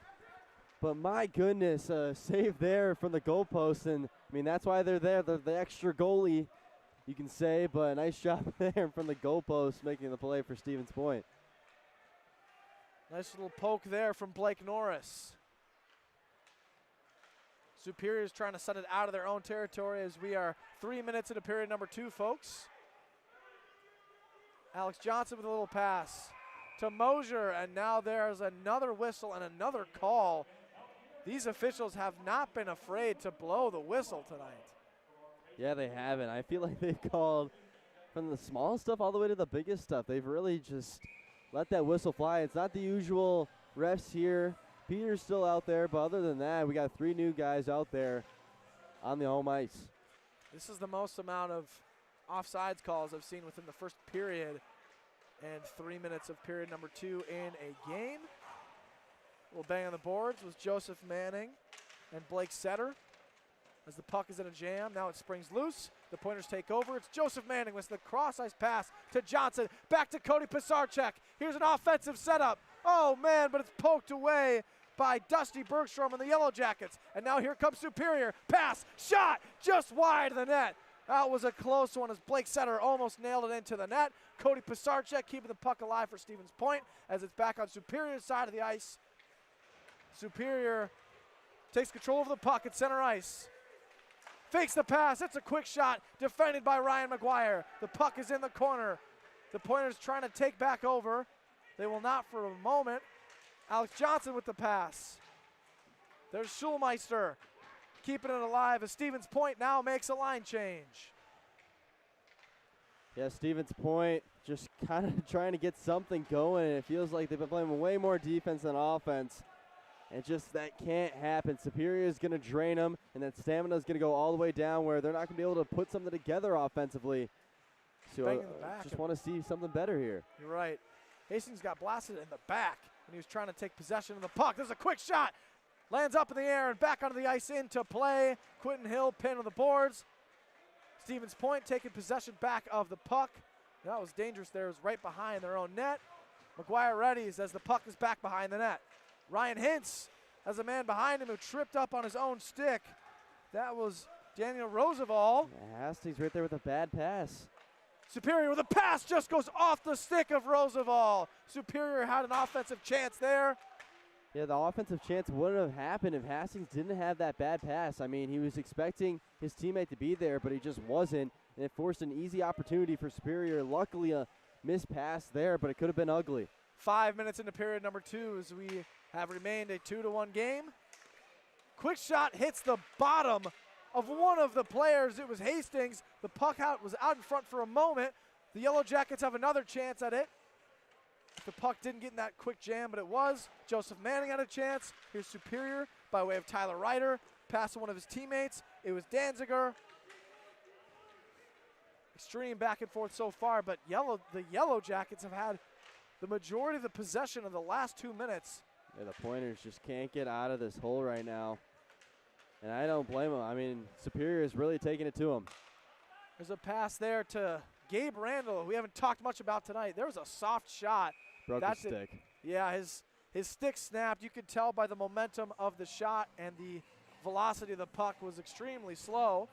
But my goodness, save there from the goalpost. And, I mean, that's why they're there. They're the extra goalie, you can say. But a nice job there from the goalpost, making the play for Stevens Point. Nice little poke there from Blake Norris. Superior's trying to set it out of their own territory as we are 3 minutes into period number 2, folks. Alex Johnson with a little pass to Mosier, and now there's another whistle and another call. These officials have not been afraid to blow the whistle tonight. Yeah, they haven't. I feel like they've called from the small stuff all the way to the biggest stuff. They've really just let that whistle fly. It's not the usual refs here. Peter's still out there, but other than that, we got 3 new guys out there on the home ice. This is the most amount of offsides calls I've seen within the first period and 3 minutes of period number 2 in a game. A little bang on the boards was Joseph Manning and Blake Setter as the puck is in a jam. Now it springs loose. The Pointers take over. It's Joseph Manning with the cross-ice pass to Johnson. Back to Cody Pisarcek. Here's an offensive setup. Oh, man, but it's poked away by Dusty Bergstrom and the Yellow Jackets. And now here comes Superior. Pass, shot, just wide of the net. That was a close one as Blake Setter almost nailed it into the net. Cody Pisarcek keeping the puck alive for Stevens Point as it's back on Superior's side of the ice. Superior takes control of the puck at center ice. Fakes the pass. It's a quick shot defended by Ryan McGuire. The puck is in the corner. The Pointers trying to take back over. They will not for a moment. Alex Johnson with the pass. There's Schulmeister keeping it alive as Stevens Point now makes a line change. Yeah, Stevens Point just kind of trying to get something going, and it feels like they've been playing way more defense than offense. And just that can't happen. Superior is going to drain them, and that stamina is going to go all the way down where they're not going to be able to put something together offensively. So just want to see something better here. You're right. Hastings got blasted in the back when he was trying to take possession of the puck. There's a quick shot. Lands up in the air and back onto the ice into play. Quentin Hill pin on the boards. Stevens Point taking possession back of the puck. That was dangerous there. It was right behind their own net. McGuire readies as the puck is back behind the net. Ryan Hintz has a man behind him who tripped up on his own stick. That was Daniel Roosevelt. Yeah, Hastings right there with a bad pass. Superior with a pass just goes off the stick of Roosevelt. Superior had an offensive chance there. Yeah, the offensive chance wouldn't have happened if Hastings didn't have that bad pass. I mean, he was expecting his teammate to be there, but he just wasn't, and it forced an easy opportunity for Superior. Luckily, a missed pass there, but it could have been ugly. 5 minutes into period number 2 as we have remained a 2-1 game. Quick shot hits the bottom of one of the players. It was Hastings. The puck was out in front for a moment. The Yellow Jackets have another chance at it. The puck didn't get in that quick jam, but it was. Joseph Manning had a chance. Here's Superior by way of Tyler Ryder. Pass to one of his teammates. It was Danziger. Extreme back and forth so far, but the Yellow Jackets have had the majority of the possession of the last 2 minutes. Yeah, the Pointers just can't get out of this hole right now. And I don't blame them. I mean, Superior is really taking it to them. There's a pass there to Gabe Randall, who we haven't talked much about tonight. There was a soft shot. Broke his stick. Yeah, his stick snapped. You could tell by the momentum of the shot, and the velocity of the puck was extremely slow.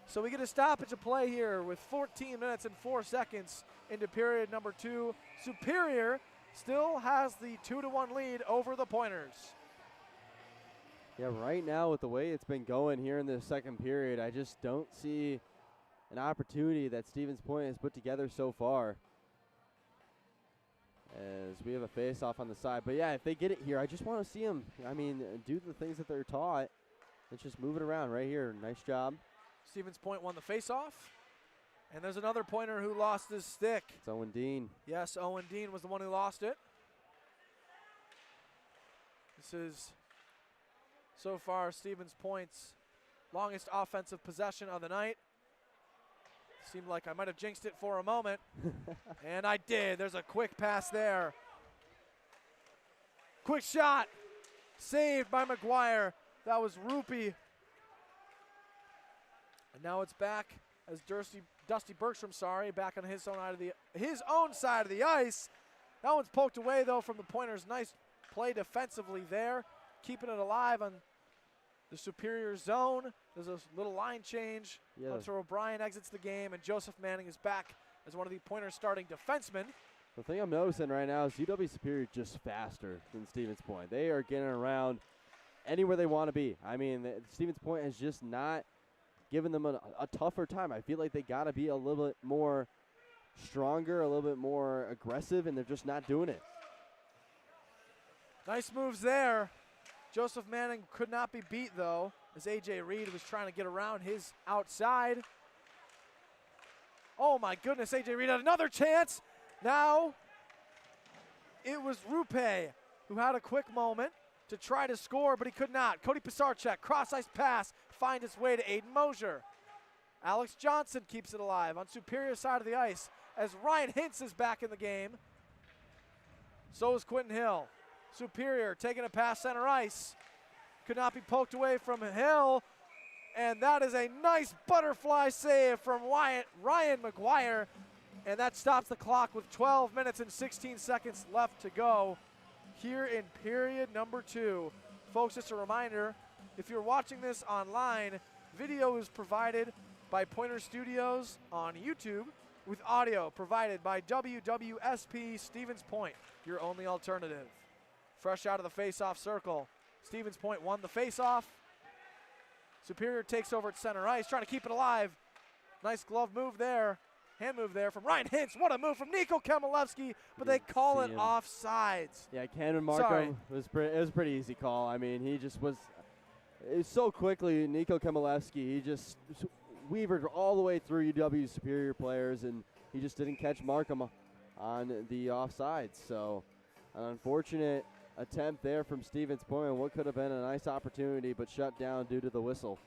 So we get a stoppage of play here with 14 minutes and 4 seconds into period number 2. Superior still has the 2-1 lead over the Pointers. Yeah, right now with the way it's been going here in the second period, I just don't see an opportunity that Stevens Point has put together so far. As we have a face-off on the side. But yeah, if they get it here, I just want to see them, I mean, do the things that they're taught. Let's just move it around right here. Nice job. Stevens Point won the face-off. And there's another Pointer who lost his stick. It's Owen Dean. Yes, Owen Dean was the one who lost it. This is, so far, Stevens Point's longest offensive possession of the night. Seemed like I might have jinxed it for a moment. And I did. There's a quick pass there. Quick shot. Saved by McGuire. That was Rupee. And now it's back as Dusty Bergstrom, back on his own side of the ice. That one's poked away, though, from the Pointers. Nice play defensively there, keeping it alive on the Superior zone. There's a little line change until O'Brien exits the game, and Joseph Manning is back as one of the Pointers' starting defensemen. The thing I'm noticing right now is UW Superior just faster than Stevens Point. They are getting around anywhere they want to be. I mean, Stevens Point has just not given them a tougher time. I feel like they got to be a little bit more stronger, a little bit more aggressive, and they're just not doing it. Nice moves there. Joseph Manning could not be beat, though, as A.J. Reed was trying to get around his outside. Oh, my goodness, A.J. Reed had another chance. Now it was Rupe who had a quick moment to try to score, but he could not. Cody Pisarcek, cross-ice pass, finds its way to Aiden Mosier. Alex Johnson keeps it alive on Superior side of the ice as Ryan Hintz is back in the game. So is Quentin Hill. Superior taking a pass center ice. Could not be poked away from Hill. And that is a nice butterfly save from Ryan McGuire. And that stops the clock with 12 minutes and 16 seconds left to go here in period number 2. Folks, just a reminder, if you're watching this online, video is provided by Pointer Studios on YouTube with audio provided by WWSP Stevens Point, your only alternative. Fresh out of the face-off circle, Stevens Point won the face-off. Superior takes over at center ice, trying to keep it alive. Nice glove move there, hand move there from Ryan Hintz. What a move from Nico Kamilevsky, but they call it offsides. Yeah, Cameron Marco, it was a pretty easy call. I mean, he just was so quickly, Nico Kamilevsky, he just weavered all the way through UW Superior players, and he just didn't catch Markham on the offsides. So an unfortunate attempt there from Stevens Point, what could have been a nice opportunity, but shut down due to the whistle.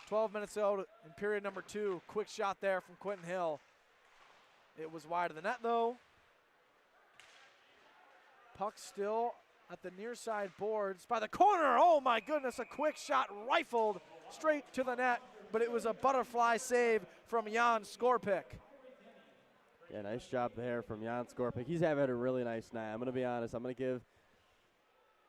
12 minutes out in period number 2. Quick shot there from Quentin Hill. It was wide of the net, though. Puck still at the near side boards by the corner. Oh, my goodness, a quick shot rifled straight to the net, but it was a butterfly save from Jan Skorpik. Yeah, nice job there from Jan Skorpik. He's having a really nice night. I'm going to be honest. I'm going to give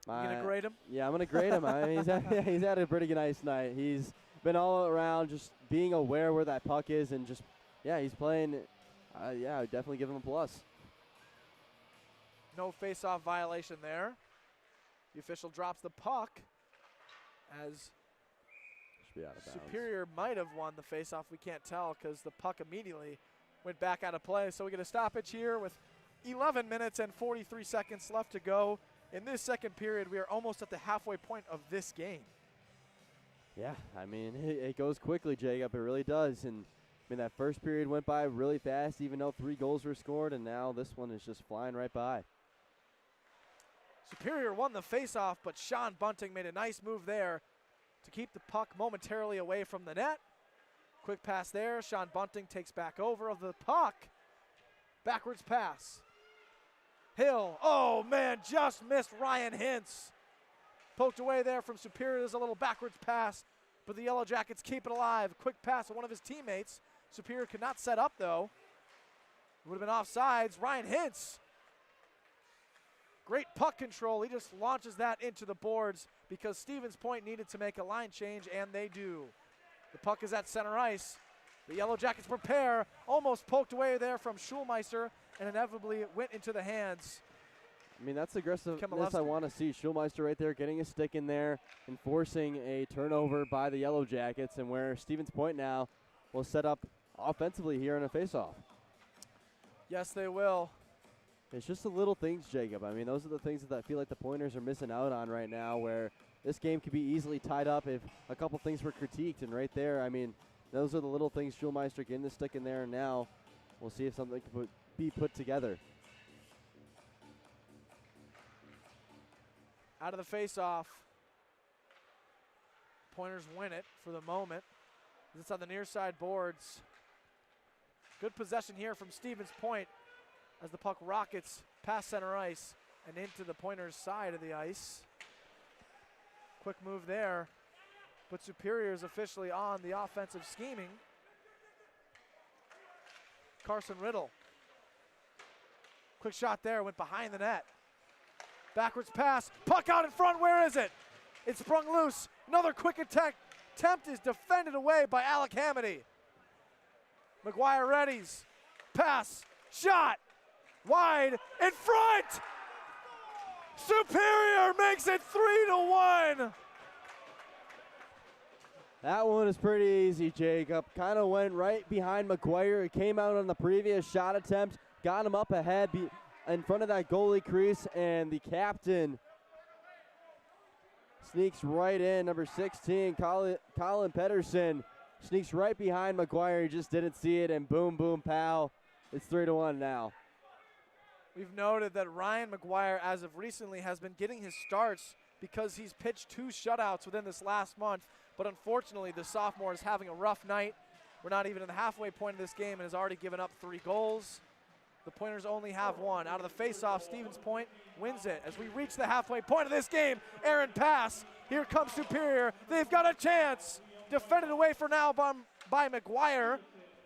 my... You going to grade him? Yeah, I'm going to grade him. I mean, he's had a pretty nice night. He's been all around just being aware where that puck is and just, yeah, he's playing. Yeah, I would definitely give him a plus. No face-off violation there. The official drops the puck as should be out of bounds. Superior might have won the face-off. We can't tell because the puck immediately went back out of play. So we get a stoppage here with 11 minutes and 43 seconds left to go. In this second period, we are almost at the halfway point of this game. Yeah, I mean, it goes quickly, Jacob. It really does. And I mean, that first period went by really fast, even though 3 goals were scored, and now this one is just flying right by. Superior won the faceoff, but Sean Bunting made a nice move there to keep the puck momentarily away from the net. Quick pass there. Sean Bunting takes back over of the puck. Backwards pass. Hill. Oh, man, just missed Ryan Hintz. Poked away there from Superior. There's a little backwards pass, but the Yellow Jackets keep it alive. Quick pass to one of his teammates. Superior could not set up, though. It would have been offsides. Ryan Hintz. Great puck control. He just launches that into the boards because Stevens Point needed to make a line change, and they do. The puck is at center ice. The Yellow Jackets prepare. Almost poked away there from Schulmeister, and inevitably it went into the hands. I mean, that's aggressiveness I want to see. Schulmeister right there getting a stick in there and forcing a turnover by the Yellow Jackets, and where Stevens Point now will set up offensively here in a faceoff. Yes, they will. It's just the little things, Jacob. I mean, those are the things that I feel like the Pointers are missing out on right now, where this game could be easily tied up if a couple things were critiqued. And right there, I mean, those are the little things. Schulmeister getting the stick in there, and now we'll see if something can be put together. Out of the face-off. Pointers win it for the moment. It's on the near side boards. Good possession here from Stevens Point as the puck rockets past center ice and into the Pointers' side of the ice. Quick move there, but Superior is officially on the offensive scheming. Carson Riddle Quick shot there, went behind the net. Backwards pass, puck out in front, where is it? It's sprung loose. Another quick attempt is defended away by Alec Hamady. McGuire readies, pass, shot, wide, in front! Superior makes it 3-1. That one is pretty easy, Jacob. Kind of went right behind McGuire. It came out on the previous shot attempt, got him up ahead in front of that goalie crease, and the captain sneaks right in. Number 16, Colin Pedersen, sneaks right behind McGuire. He just didn't see it, and boom, boom, pow. It's 3-1 now. We've noted that Ryan McGuire, as of recently, has been getting his starts because he's pitched 2 shutouts within this last month. But unfortunately, the sophomore is having a rough night. We're not even in the halfway point of this game and has already given up 3 goals. The Pointers only have 1. Out of the faceoff, Stevens Point wins it. As we reach the halfway point of this game, Aaron pass. Here comes Superior. They've got a chance. Defended away for now by McGuire.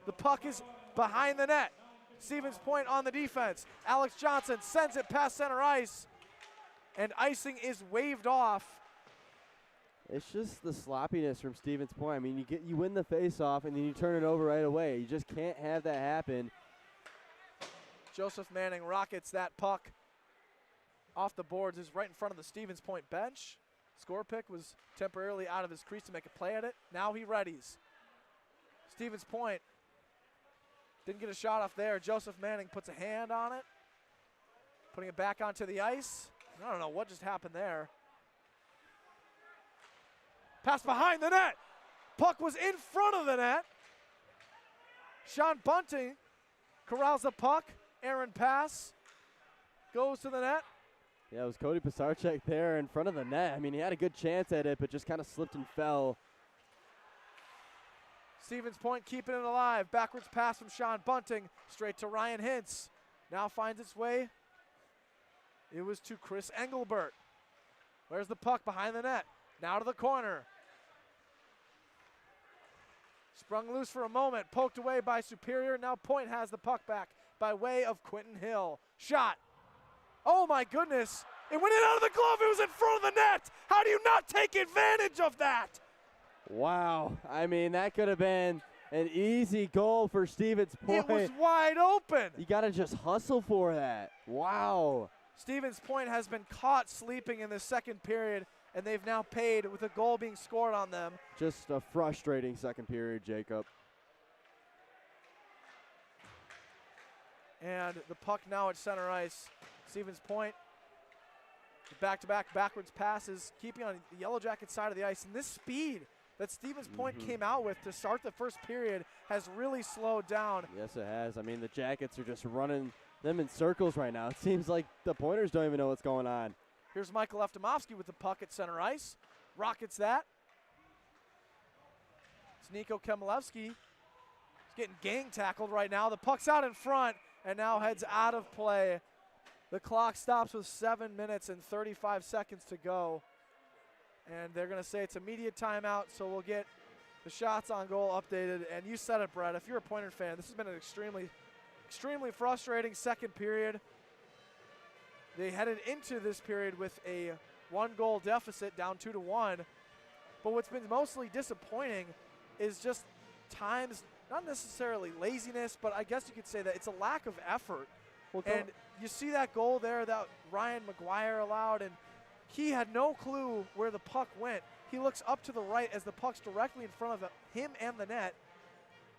The puck is behind the net. Stevens Point on the defense. Alex Johnson sends it past center ice, and icing is waved off. It's just the sloppiness from Stevens Point. I mean, you win the face-off, and then you turn it over right away. You just can't have that happen. Joseph Manning rockets that puck off the boards. Is right in front of the Stevens Point bench. Score pick was temporarily out of his crease to make a play at it. Now he readies. Stevens Point didn't get a shot off there. Joseph Manning puts a hand on it, putting it back onto the ice. I don't know what just happened there. Pass behind the net. Puck was in front of the net. Sean Bunting corrals the puck. Aaron pass goes to the net. Yeah, it was Cody Pisarcek there in front of the net. I mean, he had a good chance at it, but just kind of slipped and fell. Stevens Point keeping it alive. Backwards pass from Sean Bunting straight to Ryan Hintz. Now finds its way. It was to Chris Engelbert. Where's the puck? Behind the net. Now to the corner. Sprung loose for a moment. Poked away by Superior. Now Point has the puck back by way of Quentin Hill. Shot. Oh my goodness. It went in out of the glove. It was in front of the net. How do you not take advantage of that? Wow. I mean, that could have been an easy goal for Stevens Point. It was wide open. You got to just hustle for that. Wow. Stevens Point has been caught sleeping in the second period, and they've now paid with a goal being scored on them. Just a frustrating second period, Jacob. And the puck now at center ice. Stevens Point, back-to-back backwards passes, keeping on the Yellow Jacket side of the ice. And this speed that Stevens Point came out with to start the first period has really slowed down. Yes, it has. I mean, the Jackets are just running them in circles right now. It seems like the Pointers don't even know what's going on. Here's Michael Eftimovsky with the puck at center ice. Rockets that. It's Nico Kemelevsky. He's getting gang tackled right now. The puck's out in front and now heads out of play. The clock stops with 7 minutes and 35 seconds to go. And they're going to say it's immediate timeout, so we'll get the shots on goal updated. And you said it, Brett. If you're a Pointer fan, this has been an extremely frustrating second period. They headed into this period with a 1-goal deficit, down 2-1. But what's been mostly disappointing is just times, not necessarily laziness, but I guess you could say that it's a lack of effort. And you see that goal there that Ryan McGuire allowed, and he had no clue where the puck went. He looks up to the right as the puck's directly in front of him and the net.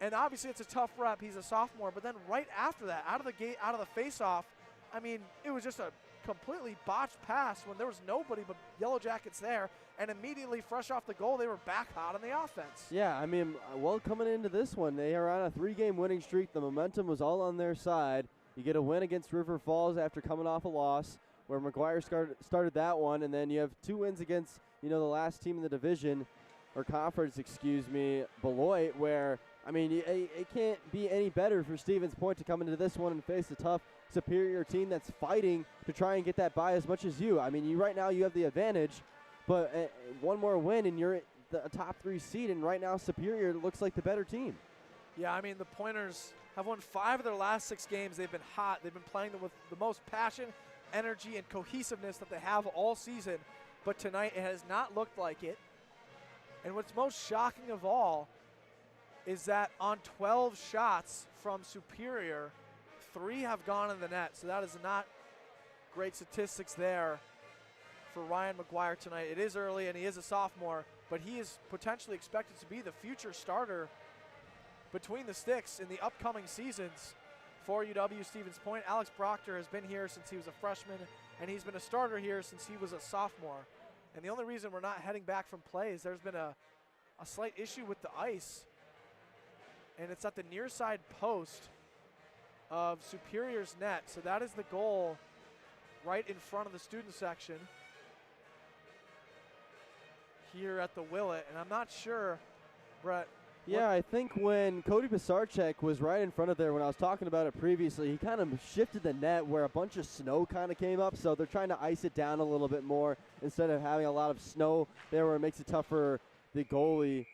And obviously it's a tough rep. He's a sophomore. But then right after that, out of the gate, out of the face-off, I mean, it was just a completely botched pass when there was nobody but Yellow Jackets there. And immediately, fresh off the goal, they were back hot on the offense. Yeah, I mean, well, coming into this one, they are on a 3-game winning streak. The momentum was all on their side. You get a win against River Falls after coming off a loss, where McGuire started that one, and then you have 2 wins against, the last team in the division, or conference, Beloit, where, I mean, it can't be any better for Stevens Point to come into this one and face a tough, Superior team that's fighting to try and get that bye as much as you. I mean, right now you have the advantage, but one more win and you're the top 3 seed, and right now Superior looks like the better team. Yeah, I mean, the Pointers have won 5 of their last 6 games. They've been hot. They've been playing them with the most passion, energy, and cohesiveness that they have all season. But tonight it has not looked like it. And what's most shocking of all is that on 12 shots from Superior, 3 have gone in the net. So that is not great statistics there for Ryan McGuire tonight. It is early and he is a sophomore, but he is potentially expected to be the future starter between the sticks in the upcoming seasons for UW Stevens Point. Alex Proctor has been here since he was a freshman, and he's been a starter here since he was a sophomore. And the only reason we're not heading back from play is there's been a slight issue with the ice, and it's at the near side post of Superior's net. So that is the goal right in front of the student section here at the Willet. And I'm not sure, Brett. Yeah, I think when Cody Pisarcek was right in front of there when I was talking about it previously, he kind of shifted the net where a bunch of snow kind of came up, so they're trying to ice it down a little bit more instead of having a lot of snow there where it makes it tough for the goalie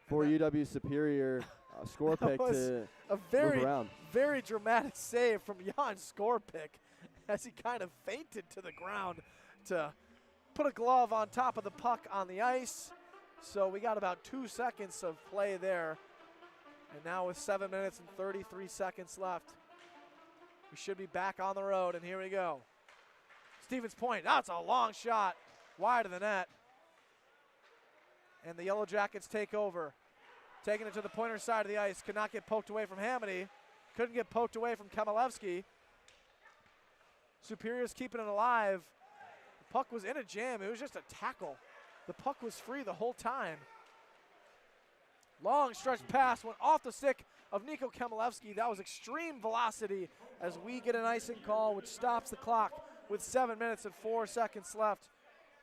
for UW Superior score pick to a move around. Very dramatic save from Jan Skorpick as he kind of fainted to the ground to put a glove on top of the puck on the ice. So we got about 2 seconds of play there. And now with 7 minutes and 33 seconds left, we should be back on the road, and here we go. Stevens Point, that's a long shot, wide of the net. And the Yellow Jackets take over. Taking it to the Pointer side of the ice, could not get poked away from Hamady. Couldn't get poked away from Kamalevsky. Superior's keeping it alive. The puck was in a jam, it was just a tackle. The puck was free the whole time. Long stretch pass went off the stick of Nico Kamalevsky. That was extreme velocity as we get an icing call, which stops the clock with 7 minutes and 4 seconds left.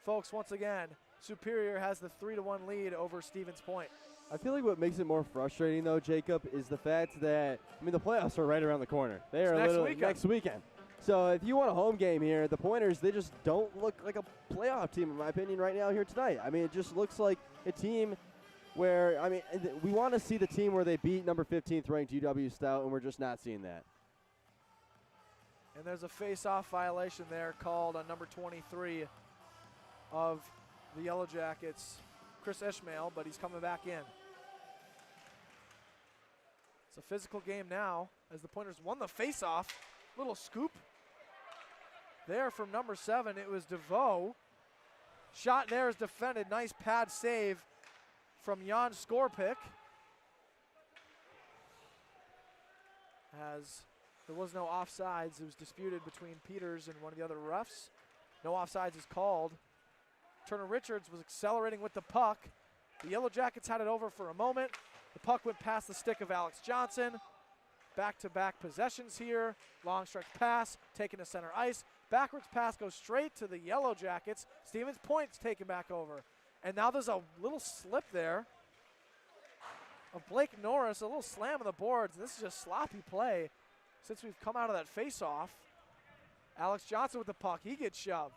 Folks, once again, Superior has the 3-1 lead over Stevens Point. I feel like what makes it more frustrating, though, Jacob, is the fact that, I mean, the playoffs are right around the corner. They are literally next weekend. So if you want a home game here, the Pointers, they just don't look like a playoff team, in my opinion, right now here tonight. I mean, it just looks like a team where, I mean, we want to see the team where they beat number 15th ranked UW Stout, and we're just not seeing that. And there's a face-off violation there called on number 23 of the Yellow Jackets, Chris Ishmael, but he's coming back in. It's a physical game now as the Pointers won the face-off. Little scoop there from number 7. It was DeVoe. Shot there is defended. Nice pad save from Jan Skorpick. As there was no offsides, it was disputed between Peters and one of the other refs. No offsides is called. Turner Richards was accelerating with the puck. The Yellow Jackets had it over for a moment. The puck went past the stick of Alex Johnson. Back-to-back possessions here. Long stretch pass, taken to center ice. Backwards pass goes straight to the Yellow Jackets. Stevens Point's taken back over. And now there's a little slip there of Blake Norris, a little slam on the boards. This is just sloppy play since we've come out of that face-off. Alex Johnson with the puck, he gets shoved.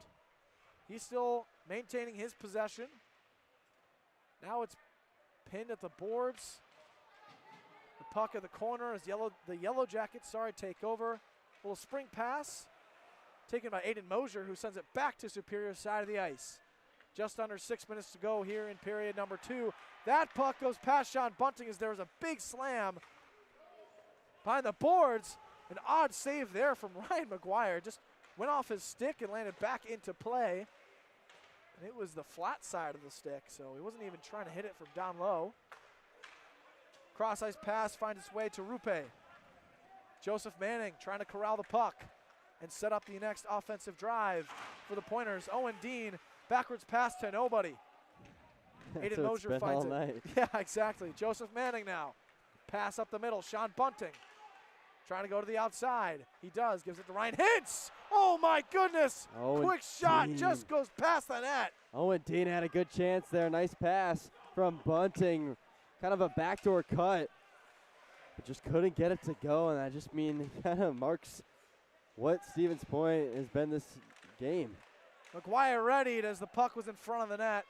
He's still maintaining his possession. Now it's pinned at the boards. The puck at the corner as the Yellow Jackets, take over. A little spring pass taken by Aiden Mosier, who sends it back to Superior's side of the ice. Just under 6 minutes to go here in period number 2. That puck goes past Sean Bunting as there was a big slam behind the boards. An odd save there from Ryan McGuire. Just went off his stick and landed back into play. And it was the flat side of the stick, so he wasn't even trying to hit it from down low. Cross ice pass finds its way to Rupe. Joseph Manning trying to corral the puck and set up the next offensive drive for the Pointers. Owen Dean, backwards pass to nobody. Aiden Mosier finds it. Yeah, exactly. Joseph Manning now. Pass up the middle. Sean Bunting trying to go to the outside. He does. Gives it to Ryan Hintz. Oh, my goodness. Quick shot just goes past the net. Owen Dean had a good chance there. Nice pass from Bunting. Kind of a backdoor cut. But just couldn't get it to go. And I just mean kind of marks what Stevens Point has been this game. McGuire readied as the puck was in front of the net.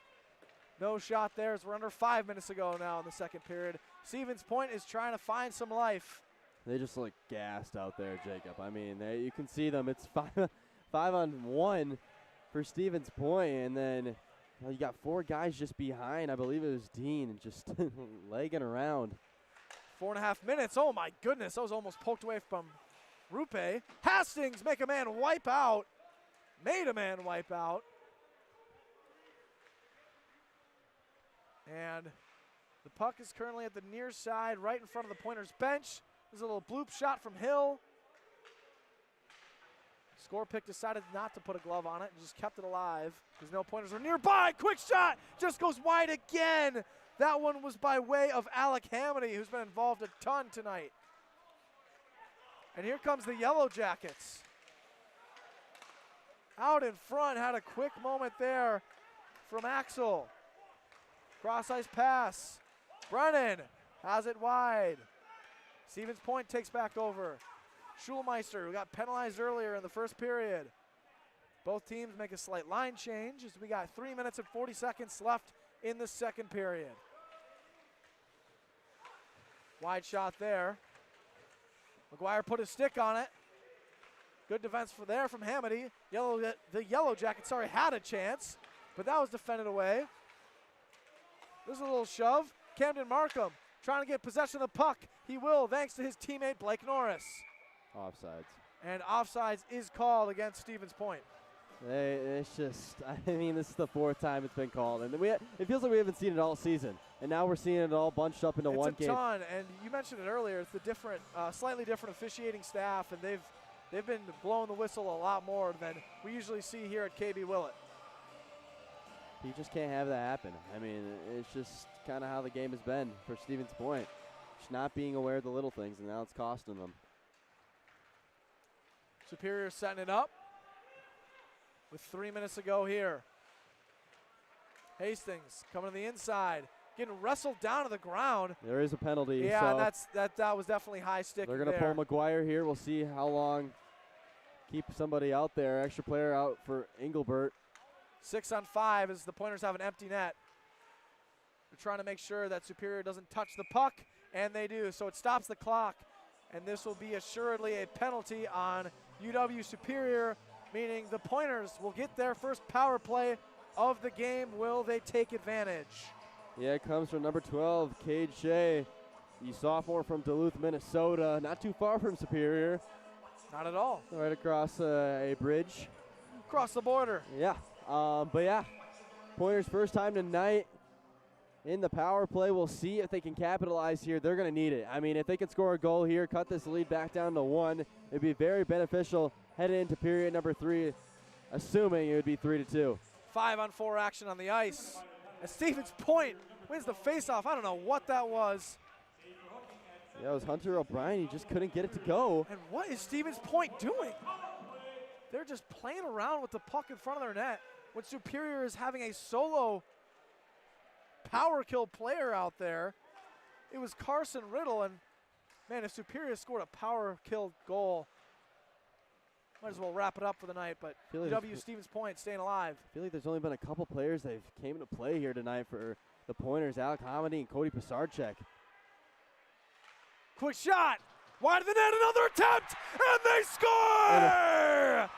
No shot there as we're under 5 minutes ago now in the second period. Stevens Point is trying to find some life They just look gassed out there, Jacob. I mean, you can see them. It's 5-on-1 for Stevens Point, and then you got 4 guys just behind. I believe it was Dean just legging around. 4.5 minutes. Oh my goodness, that was almost poked away from Rupe. Hastings make a man wipe out. Made a man wipe out. And the puck is currently at the near side, right in front of the Pointers bench. There's a little bloop shot from Hill. Score pick decided not to put a glove on it and just kept it alive because no Pointers were nearby. Quick shot just goes wide again. That one was by way of Alec Hamady, who's been involved a ton tonight. And here comes the Yellow Jackets. Out in front, had a quick moment there from Axel. Cross ice pass. Brennan has it wide. Stevens Point takes back over. Schulmeister, who got penalized earlier in the first period. Both teams make a slight line change as we got 3 minutes and 40 seconds left in the second period. Wide shot there. McGuire put his stick on it. Good defense from Hamady. The Yellow Jackets, had a chance, but that was defended away. There's a little shove. Camden Markham trying to get possession of the puck. He will, thanks to his teammate Blake Norris. Offsides. And offsides is called against Stevens Point. It's just, I mean, this is the 4th time it's been called. And it feels like we haven't seen it all season. And now we're seeing it all bunched up into one game. It's a ton, and you mentioned it earlier. It's the different, slightly different officiating staff, and they've been blowing the whistle a lot more than we usually see here at KB Willet. You just can't have that happen. I mean, it's just kind of how the game has been for Stevens Point. Just not being aware of the little things, and now it's costing them. Superior setting it up with 3 minutes to go here. Hastings coming to the inside, getting wrestled down to the ground. There is a penalty. Yeah, so that was definitely high stick. They're going to pull McGuire here. We'll see how long. Keep somebody out there. Extra player out for Engelbert. 6-on-5 as the Pointers have an empty net. They're trying to make sure that Superior doesn't touch the puck, and they do. So it stops the clock, and this will be assuredly a penalty on UW Superior, meaning the Pointers will get their first power play of the game. Will they take advantage? Yeah, it comes from number 12, Cade Shea, the sophomore from Duluth, Minnesota. Not too far from Superior. Not at all. Right across a bridge. Across the border. Yeah. But yeah, Pointers first time tonight in the power play. We'll see if they can capitalize here. They're going to need it. I mean, if they can score a goal here, cut this lead back down to 1, it'd be very beneficial heading into period number 3, assuming it would be 3-2. 5-on-4 action on the ice. And Stevens Point wins the faceoff. I don't know what that was. Yeah, it was Hunter O'Brien. He just couldn't get it to go. And what is Stevens Point doing? They're just playing around with the puck in front of their net when Superior is having a solo power kill player out there. It was Carson Riddle, and man, if Superior scored a power kill goal, might as well wrap it up for the night, but UW Stevens Point staying alive. I feel like there's only been a couple players that came into play here tonight for the Pointers, Alec Hamady and Cody Pisarcek. Quick shot, wide of the net, another attempt, and they score!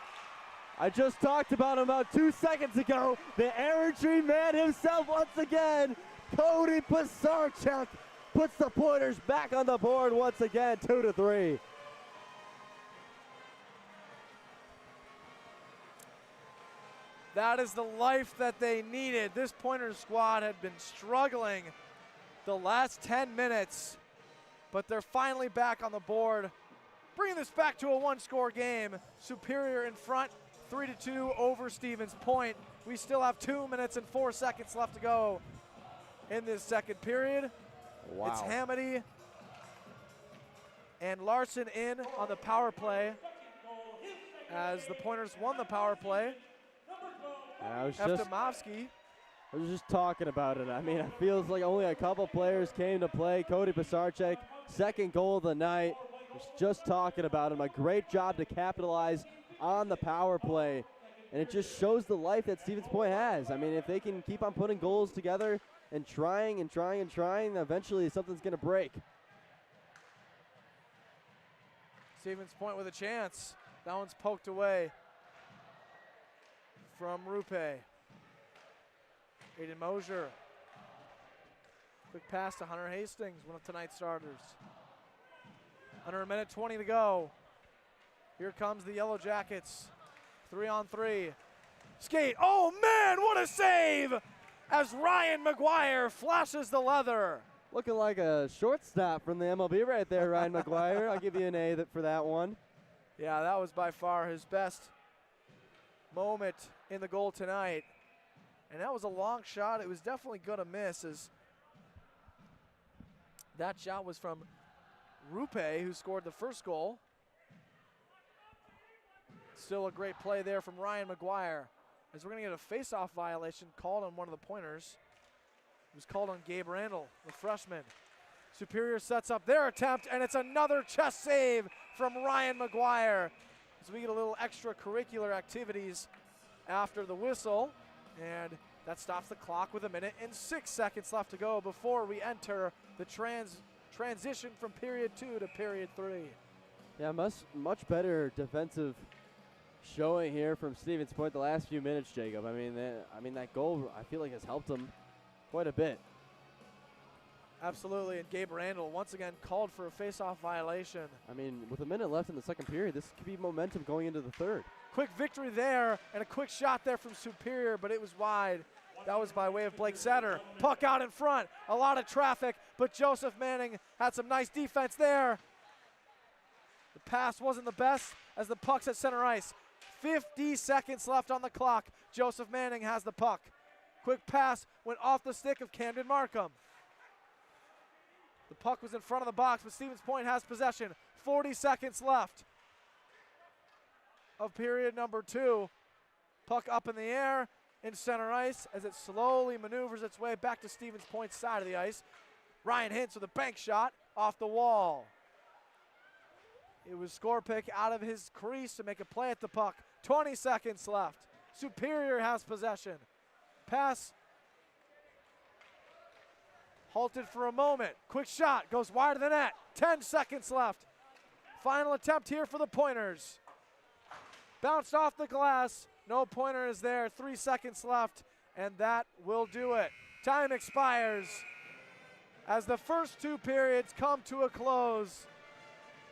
I just talked about him about 2 seconds ago. The Error Tree man himself once again. Cody Pisarcek puts the Pointers back on the board once again, 2-3. That is the life that they needed. This Pointers squad had been struggling the last 10 minutes, but they're finally back on the board, bringing this back to a 1-score game. Superior in front, 3-2 over Stevens Point. We still have 2 minutes and 4 seconds left to go in this second period. Wow. It's Hamady and Larson in on the power play as the Pointers won the power play. I was just talking about it. I mean, it feels like only a couple players came to play. Cody Pisarcek, second goal of the night. Was just talking about him. A great job to capitalize on the power play. And it just shows the life that Stevens Point has. I mean, if they can keep on putting goals together and trying, eventually something's going to break. Stevens Point with a chance. That one's poked away from Rupe. Aiden Mosier. Quick pass to Hunter Hastings, one of tonight's starters. Under a minute 20 to go. Here comes the Yellow Jackets. 3-on-3. Skate. Oh man, what a save! As Ryan McGuire flashes the leather. Looking like a shortstop from the MLB right there, Ryan McGuire. I'll give you an A for that one. Yeah, that was by far his best moment in the goal tonight. And that was a long shot. It was definitely going to miss, as that shot was from Rupe, who scored the first goal. Still a great play there from Ryan McGuire, as we're going to get a face-off violation called on one of the pointers. It was called on Gabe Randall, the freshman. Superior sets up their attempt, and it's another chest save from Ryan McGuire. So we get a little extracurricular activities after the whistle, and that stops the clock with 1:06 seconds left to go before we enter the transition from period 2 to period 3. Yeah, much better defensive showing here from Stevens Point the last few minutes, Jacob. I mean, that goal I feel like has helped them quite a bit. Absolutely, and Gabe Randall once again called for a face-off violation. I mean, with a minute left in the second period, this could be momentum going into the third. Quick victory there, and a quick shot there from Superior, but it was wide. That was by way of Blake Setter. Puck out in front, a lot of traffic, but Joseph Manning had some nice defense there. The pass wasn't the best as the puck's at center ice. 50 seconds left on the clock. Joseph Manning has the puck. Quick pass went off the stick of Camden Markham. The puck was in front of the box, but Stevens Point has possession. 40 seconds left of period number 2. Puck up in the air in center ice as it slowly maneuvers its way back to Stevens Point's side of the ice. Ryan Hintz with a bank shot off the wall. It was Skorpick out of his crease to make a play at the puck. 20 seconds left. Superior has possession. Pass halted for a moment. Quick shot goes wide of the net. 10 seconds left. Final attempt here for the Pointers. Bounced off the glass. No pointer is there. 3 seconds left, and that will do it. Time expires as the first 2 periods come to a close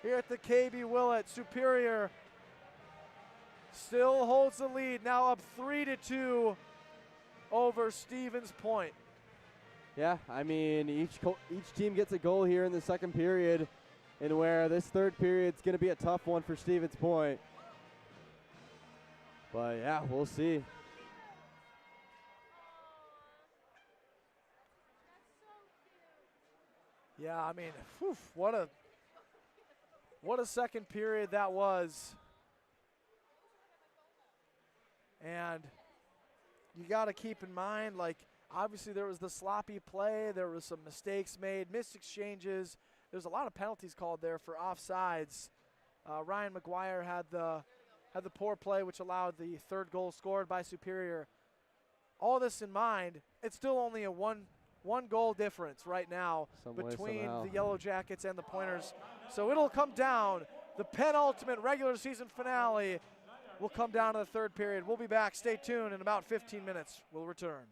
here at the KB Willet. Superior still holds the lead, now up 3-2 over Stevens Point. Yeah, I mean, each team gets a goal here in the second period, and where this third period is going to be a tough one for Stevens Point. But yeah, we'll see. Yeah, I mean, whew, what a second period that was. And you got to keep in mind, like, obviously there was the sloppy play, there was some mistakes made, missed exchanges. There's a lot of penalties called there for offsides. Ryan McGuire had the poor play, which allowed the third goal scored by Superior. All this in mind, it's still only a one goal difference right now between the Yellow Jackets and the Pointers. So it'll come down. The penultimate regular season finale will come down to the third period. We'll be back. Stay tuned. In about 15 minutes, we'll return.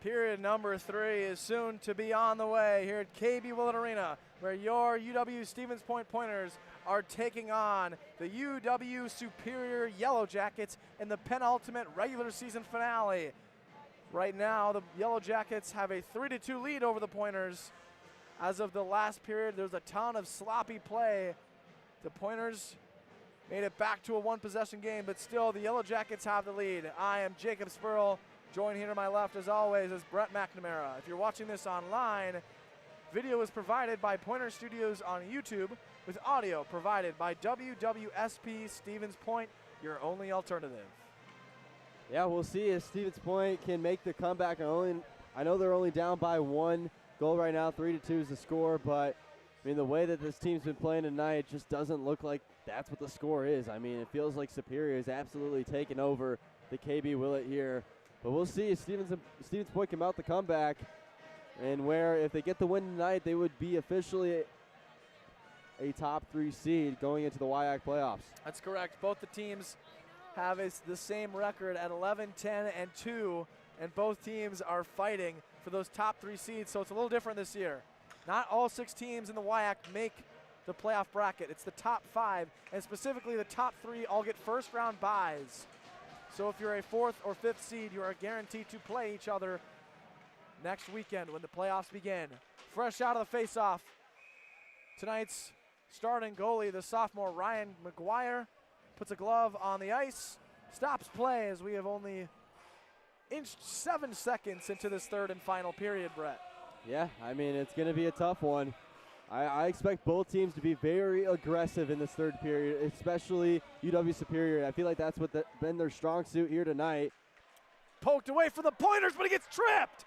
Period number 3 is soon to be on the way here at KB Willet Arena, where your UW Stevens Point Pointers are taking on the UW Superior Yellow Jackets in the penultimate regular season finale. Right now, the Yellow Jackets have a 3-2 lead over the Pointers. As of the last period, there's a ton of sloppy play. The Pointers made it back to a one-possession game, but still the Yellow Jackets have the lead. I am Jacob Spoerl. Joined here to my left, as always, is Brett McNamara. If you're watching this online, video is provided by Pointer Studios on YouTube, with audio provided by WWSP Stevens Point, your only alternative. Yeah, we'll see if Stevens Point can make the comeback. I know they're only down by 1 goal right now. 3-2 is the score, but I mean, the way that this team's been playing tonight, it just doesn't look like that's what the score is. I mean, it feels like Superior is absolutely taking over the KB Willet here. But we'll see if Stevens Point can mount the comeback, and where if they get the win tonight, they would be officially a top 3 seed going into the WIAC playoffs. That's correct. Both the teams have the same record at 11-10-2, and both teams are fighting for those top 3 seeds, so it's a little different this year. Not all 6 teams in the WIAC make the playoff bracket. It's the top 5, and specifically the top 3 all get first-round byes. So if you're a 4th or 5th seed, you are guaranteed to play each other next weekend when the playoffs begin. Fresh out of the face-off, tonight's starting goalie, the sophomore Ryan McGuire, puts a glove on the ice, stops play as we have only inched 7 seconds into this 3rd and final period, Brett. Yeah, I mean, it's going to be a tough one. I expect both teams to be very aggressive in this 3rd period, especially UW Superior. I feel like that's been their strong suit here tonight. Poked away for the Pointers, but he gets tripped.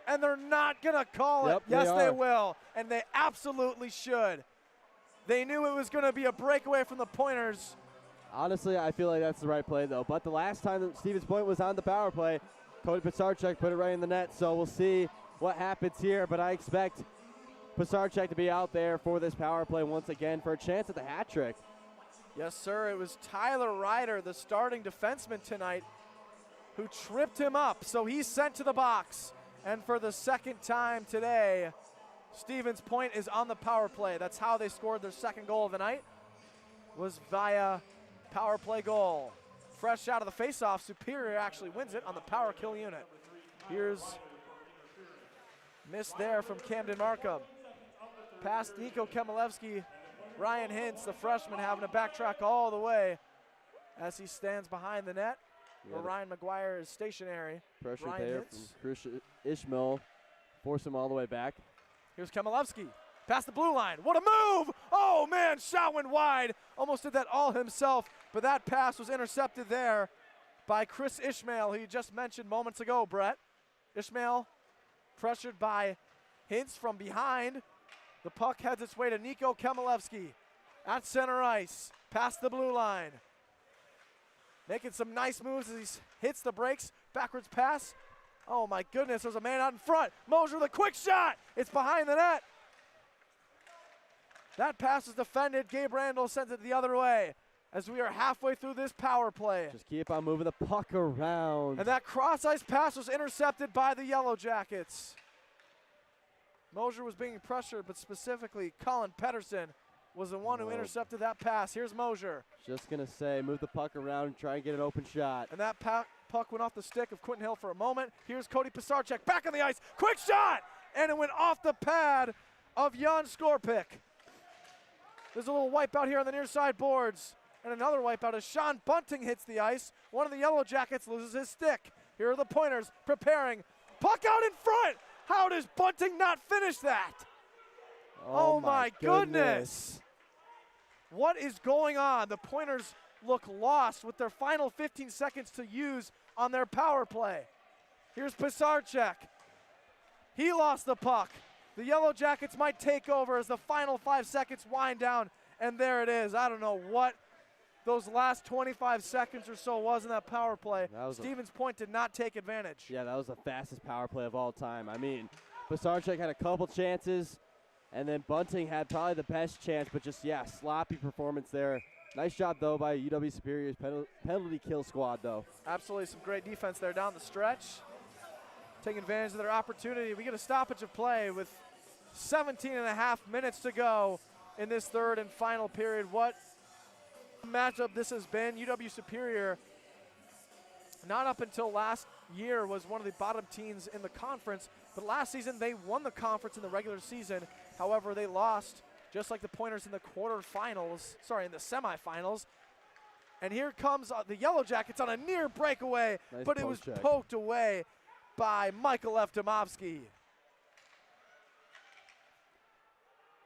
And they're not going to call it. Yes, they will, and they absolutely should. They knew it was going to be a breakaway from the Pointers. Honestly, I feel like that's the right play, though. But the last time that Stevens Point was on the power play, Cody Pisarcek put it right in the net, so we'll see what happens here. But I expect Pisarcek to be out there for this power play once again for a chance at the hat trick. Yes, sir. It was Tyler Ryder, the starting defenseman tonight, who tripped him up. So he's sent to the box. And for the 2nd time today, Stevens Point is on the power play. That's how they scored their 2nd goal of the night, was via power play goal. Fresh out of the faceoff, Superior actually wins it on the power kill unit. Here's miss there from Camden Markham. Past Nico Kemelevsky, Ryan Hintz, the freshman, having to backtrack all the way as he stands behind the net, where Ryan McGuire is stationary. Pressure Ryan there Hintz from Chris Ishmael, force him all the way back. Here's Kemelevsky, past the blue line. What a move! Oh man, shot went wide. Almost did that all himself, but that pass was intercepted there by Chris Ishmael, who you just mentioned moments ago, Brett. Ishmael pressured by Hintz from behind. The puck heads its way to Nico Kemelevsky at center ice, past the blue line. Making some nice moves as he hits the brakes, backwards pass. Oh my goodness, there's a man out in front. Mosier, the quick shot, it's behind the net. That pass is defended. Gabe Randall sends it the other way as we are halfway through this power play. Just keep on moving the puck around. And that cross-ice pass was intercepted by the Yellow Jackets. Mosier was being pressured, but specifically Colin Pedersen was the one who intercepted that pass. Here's Mosier. Just going to say, move the puck around and try and get an open shot. And that puck went off the stick of Quentin Hill for a moment. Here's Cody Pisarcek back on the ice. Quick shot! And it went off the pad of Jan Skorpik. There's a little wipeout here on the near side boards. And another wipeout as Sean Bunting hits the ice. One of the Yellow Jackets loses his stick. Here are the Pointers preparing. Puck out in front! How does Bunting not finish that? Oh my goodness. What is going on? The Pointers look lost with their final 15 seconds to use on their power play. Here's Pisarcek. He lost the puck. The Yellow Jackets might take over as the final 5 seconds wind down, and there it is. I don't know what those last 25 seconds or so was in that power play. Stevens Point did not take advantage. Yeah, that was the fastest power play of all time. I mean, Pisarcek had a couple chances, and then Bunting had probably the best chance, but just, yeah, sloppy performance there. Nice job, though, by UW Superior's penalty kill squad, though. Absolutely some great defense there down the stretch. taking advantage of their opportunity. We get a stoppage of play with 17.5 minutes to go in this third and final period. What matchup this has been. UW Superior, not up until last year, was one of the bottom teams in the conference, but last season they won the conference in the regular season. However, they lost, just like the Pointers, in the in the semifinals. And here comes the Yellow Jackets on a near breakaway, nice, but it was poked away by Michael F. Domovsky.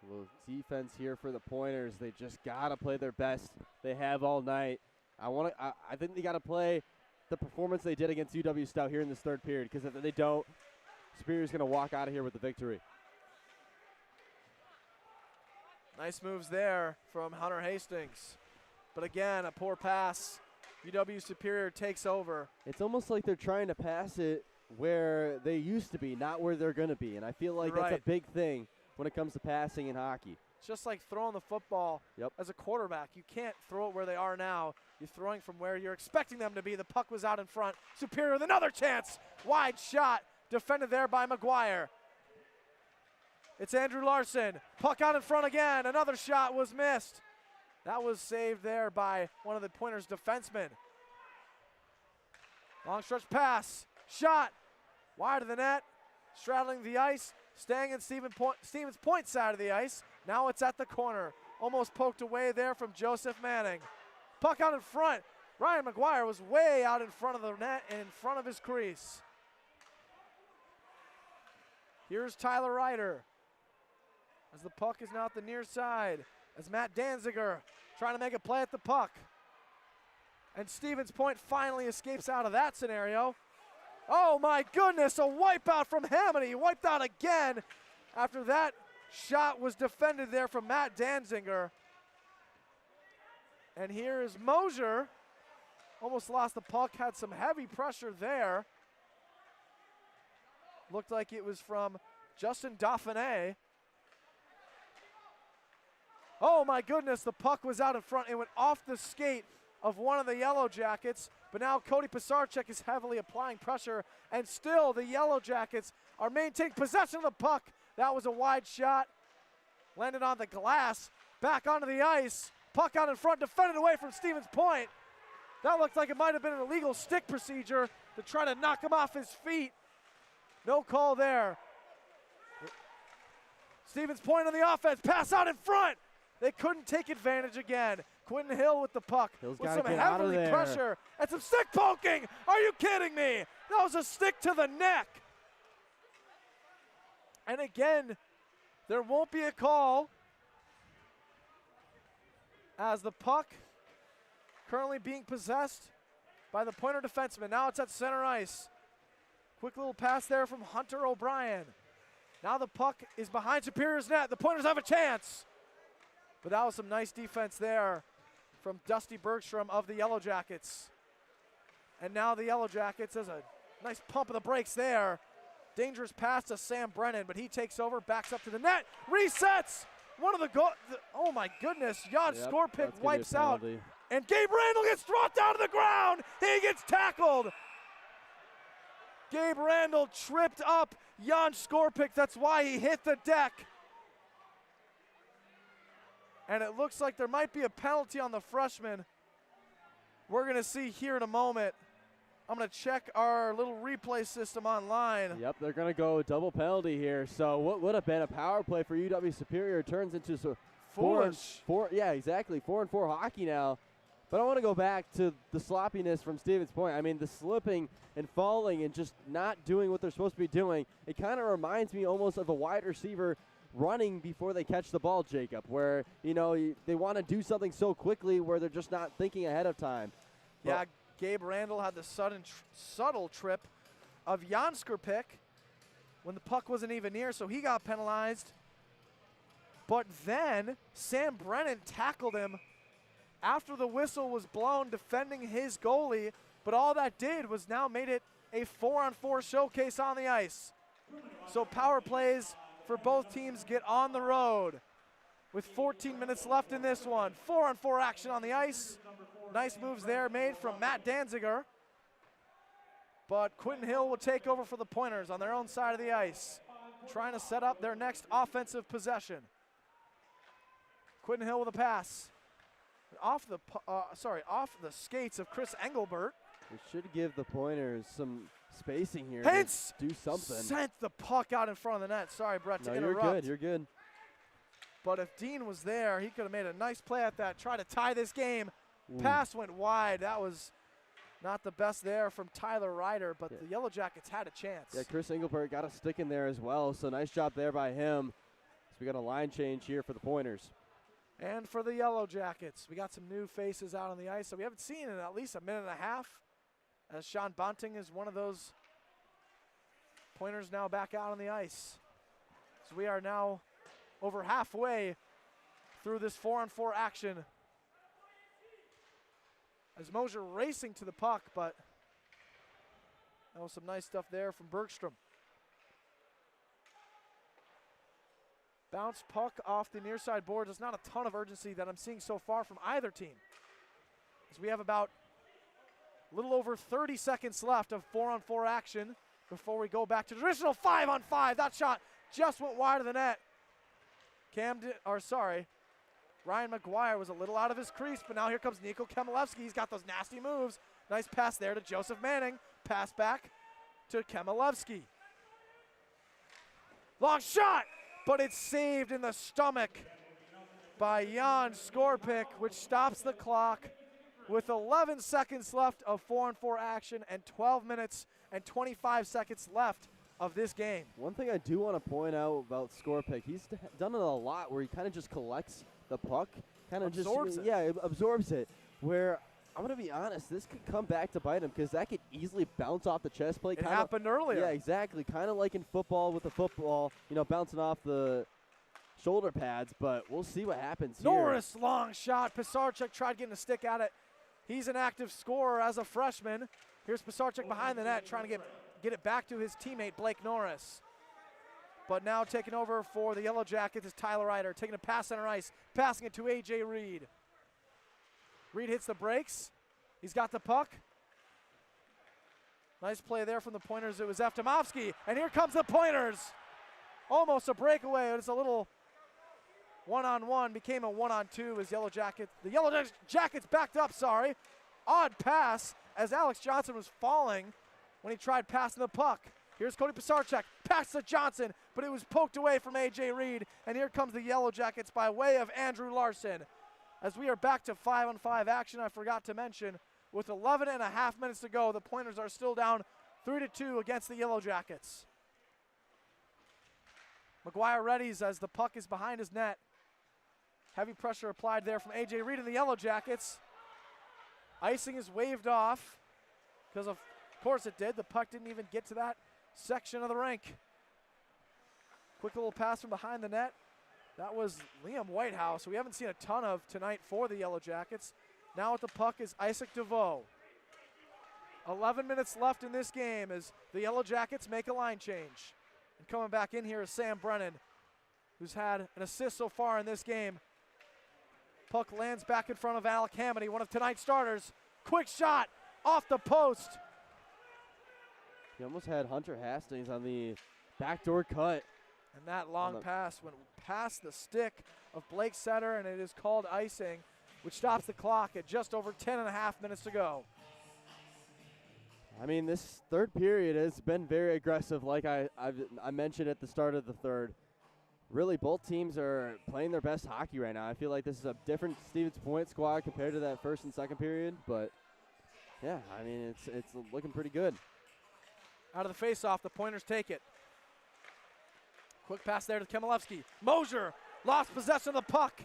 A little defense here for the Pointers. They just gotta play their best. They have all night. I think they gotta play the performance they did against UW Stout here in this third period, because if they don't, Superior's gonna walk out of here with the victory. Nice moves there from Hunter Hastings. But again, a poor pass. UW Superior takes over. It's almost like they're trying to pass it where they used to be, not where they're gonna be. And I feel like that's a big thing when it comes to passing in hockey. It's just like throwing the football as a quarterback. You can't throw it where they are now. You're throwing from where you're expecting them to be. The puck was out in front. Superior with another chance. Wide shot. Defended there by McGuire. It's Andrew Larson. Puck out in front again. Another shot was missed. That was saved there by one of the Pointers' defensemen. Long stretch pass. Shot. Wide of the net. Straddling the ice. Staying in Stevens Point side of the ice. Now it's at the corner. Almost poked away there from Joseph Manning. Puck out in front. Ryan McGuire was way out in front of the net and in front of his crease. Here's Tyler Ryder. As the puck is now at the near side. As Matt Danziger trying to make a play at the puck. And Stevens Point finally escapes out of that scenario. Oh my goodness, a wipeout from Hammond. He wiped out again after that shot was defended there from Matt Danziger. And here is Mosier. Almost lost the puck, had some heavy pressure there. Looked like it was from Justin Dauphiné. Oh my goodness, the puck was out in front. It went off the skate of one of the Yellow Jackets, but now Cody Pisarcik is heavily applying pressure, and still the Yellow Jackets are maintaining possession of the puck. That was a wide shot. Landed on the glass, back onto the ice. Puck out in front, defended away from Stevens Point. That looked like it might have been an illegal stick procedure to try to knock him off his feet. No call there. Stevens Point on the offense, pass out in front. They couldn't take advantage again. Quentin Hill with the puck with some heavy pressure and some stick poking. Are you kidding me? That was a stick to the neck. And again, there won't be a call as the puck currently being possessed by the Pointer defenseman. Now it's at center ice. Quick little pass there from Hunter O'Brien. Now the puck is behind Superior's net. The Pointers have a chance. But that was some nice defense there from Dusty Bergstrom of the Yellow Jackets. And now the Yellow Jackets, there's a nice pump of the brakes there. Dangerous pass to Sam Brennan, but he takes over, backs up to the net, resets. One of the oh my goodness, Jan Skorpick wipes out. And Gabe Randall gets dropped down to the ground. He gets tackled. Gabe Randall tripped up Jan Skorpick. That's why he hit the deck. And it looks like there might be a penalty on the freshman. We're going to see here in a moment. I'm going to check our little replay system online. Yep, they're going to go double penalty here. So what would have been a power play for UW Superior turns into four. Yeah, exactly. 4-on-4 hockey now. But I want to go back to the sloppiness from Stevens Point. I mean, the slipping and falling and just not doing what they're supposed to be doing. It kind of reminds me almost of a wide receiver running before they catch the ball, Jacob, where, you know, they want to do something so quickly where they're just not thinking ahead of time. Yeah, Gabe Randall had the subtle trip of Jan Skorpick when the puck wasn't even near, so he got penalized. But then Sam Brennan tackled him after the whistle was blown, defending his goalie, but all that did was now made it a 4-on-4 showcase on the ice. So power plays for both teams get on the road with 14 minutes left in this one. 4-on-4 action on the ice. Nice moves there made from Matt Danziger. But Quentin Hill will take over for the Pointers on their own side of the ice, trying to set up their next offensive possession. Quentin Hill with a pass. Off the skates of Chris Engelbert. We should give the Pointers some spacing here. Hintz to do something. Sent the puck out in front of the net. Sorry, Brett, to interrupt. You're good. You're good. But if Dean was there, he could have made a nice play at that. Try to tie this game. Ooh. Pass went wide. That was not the best there from Tyler Ryder, but the Yellow Jackets had a chance. Yeah, Chris Engelbert got a stick in there as well, so nice job there by him. So we got a line change here for the Pointers. And for the Yellow Jackets, we got some new faces out on the ice that we haven't seen in at least a minute and a half, as Sean Bunting is one of those Pointers now back out on the ice. So we are now over halfway through this 4-on-4 action. As Mosier racing to the puck, but that was some nice stuff there from Bergstrom. Bounce puck off the near side board. There's not a ton of urgency that I'm seeing so far from either team, as we have about a little over 30 seconds left of 4-on-4 action before we go back to traditional 5-on-5. That shot just went wide of the net. Ryan McGuire was a little out of his crease, but now here comes Nico Kemelevsky. He's got those nasty moves. Nice pass there to Joseph Manning. Pass back to Kemelevsky. Long shot, but it's saved in the stomach by Jan Skorpic, which stops the clock with 11 seconds left of 4-on-4 action and 12 minutes and 25 left of this game. One thing I do want to point out about Skorpic, he's done it a lot where he kind of just collects the puck, kind of absorbs it. Where I'm going to be honest, this could come back to bite him because that could easily bounce off the chest plate. It happened earlier. Yeah, exactly. Kind of like in football with the football, bouncing off the shoulder pads, but we'll see what happens here. Norris, long shot. Pisarcik tried getting a stick at it. He's an active scorer as a freshman. Here's Pisarcik behind the net trying to get it back to his teammate, Blake Norris. But now taking over for the Yellow Jackets is Tyler Ryder, taking a pass center ice, passing it to A.J. Reed. Reed hits the brakes. He's got the puck. Nice play there from the Pointers. It was Eftimovsky, and here comes the Pointers. Almost a breakaway. It's a little one-on-one, became a one-on-two as the Yellow Jackets backed up, Odd pass as Alex Johnson was falling when he tried passing the puck. Here's Cody Pisarcik, pass to Johnson, but it was poked away from A.J. Reed, and here comes the Yellow Jackets by way of Andrew Larson. As we are back to 5-on-5 action, I forgot to mention, with 11 and a half minutes to go, the Pointers are still down 3-2 against the Yellow Jackets. McGuire readies as the puck is behind his net. Heavy pressure applied there from A.J. Reed and the Yellow Jackets. Icing is waved off, because of course it did. The puck didn't even get to that section of the rink. Quick little pass from behind the net. That was Liam Whitehouse, who we haven't seen a ton of tonight for the Yellow Jackets. Now with the puck is Isaac DeVoe. 11 minutes left in this game as the Yellow Jackets make a line change. And coming back in here is Sam Brennan, who's had an assist so far in this game. Puck lands back in front of Alec Hamady, one of tonight's starters. Quick shot off the post. He almost had Hunter Hastings on the backdoor cut. And that long pass went past the stick of Blake Setter, and it is called icing, which stops the clock at just over 10 and a half minutes to go. I mean, this third period has been very aggressive, like I mentioned at the start of the third. Really, both teams are playing their best hockey right now. I feel like this is a different Stevens Point squad compared to that first and second period, but yeah, I mean, it's looking pretty good. Out of the face-off, the Pointers take it. Quick pass there to Kemelevsky. Mosier lost possession of the puck.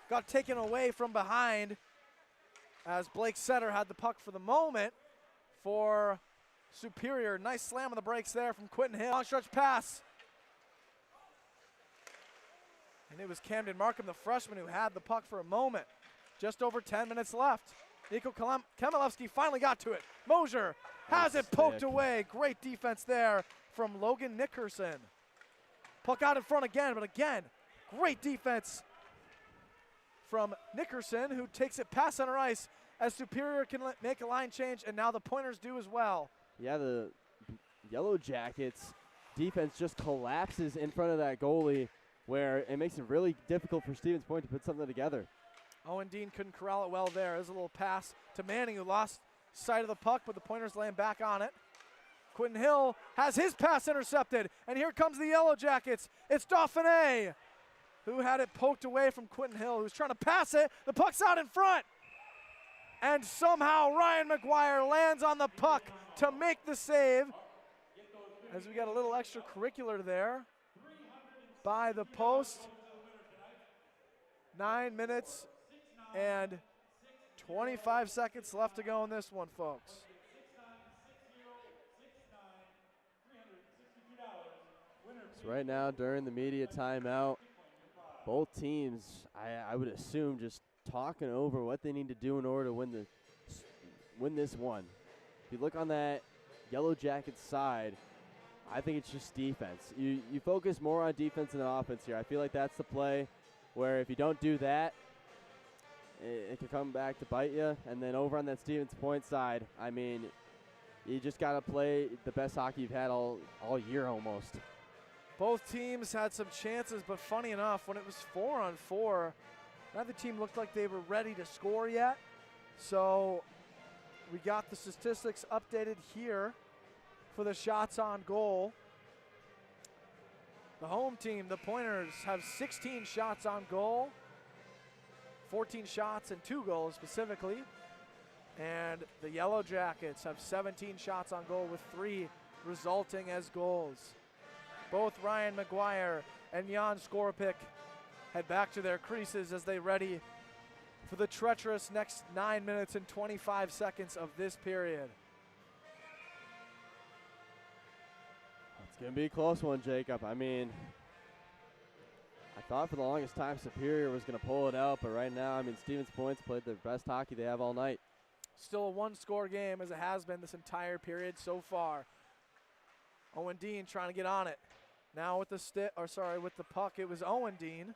Got taken away from behind as Blake Setter had the puck for the moment for Superior. Nice slam on the brakes there from Quentin Hill. Long stretch pass. And it was Camden Markham, the freshman, who had the puck for a moment. Just over 10 minutes left. Nico Kemelevsky finally got to it. Mosier has it poked away. Great defense there from Logan Nickerson. Puck out in front again, but again, great defense from Nickerson, who takes it past center ice as Superior can make a line change, and now the Pointers do as well. Yeah, the Yellow Jackets defense just collapses in front of that goalie, where it makes it really difficult for Stevens Point to put something together. Owen Dean couldn't corral it well there. There's a little pass to Manning, who lost sight of the puck, but the Pointers laying back on it. Quentin Hill has his pass intercepted, and here comes the Yellow Jackets. It's Dauphiné, who had it poked away from Quentin Hill, who's trying to pass it. The puck's out in front, and somehow Ryan McGuire lands on the puck to make the save, as we got a little extracurricular there by the post. 9 minutes and 25 seconds left to go in this one, folks. So right now, during the media timeout, both teams, I would assume, just talking over what they need to do in order to win this one. If you look on that Yellow Jackets side, I think it's just defense. You focus more on defense than offense here. I feel like that's the play where if you don't do that, it can come back to bite you. And then over on that Stevens Point side, I mean, you just got to play the best hockey you've had all year almost. Both teams had some chances, but funny enough, when it was 4-on-4, neither team looked like they were ready to score yet. So we got the statistics updated here for the shots on goal. The home team, the Pointers, have 16 shots on goal, 14 shots and 2 goals specifically. And the Yellow Jackets have 17 shots on goal with 3 resulting as goals. Both Ryan McGuire and Jan Skorpik head back to their creases as they ready for the treacherous next 9 minutes and 25 seconds of this period. It's going to be a close one, Jacob. I mean, I thought for the longest time Superior was going to pull it out, but right now, I mean, Stevens Point's played the best hockey they have all night. Still a 1-score game, as it has been this entire period so far. Owen Dean trying to get on it. Now with the with the puck, it was Owen Dean.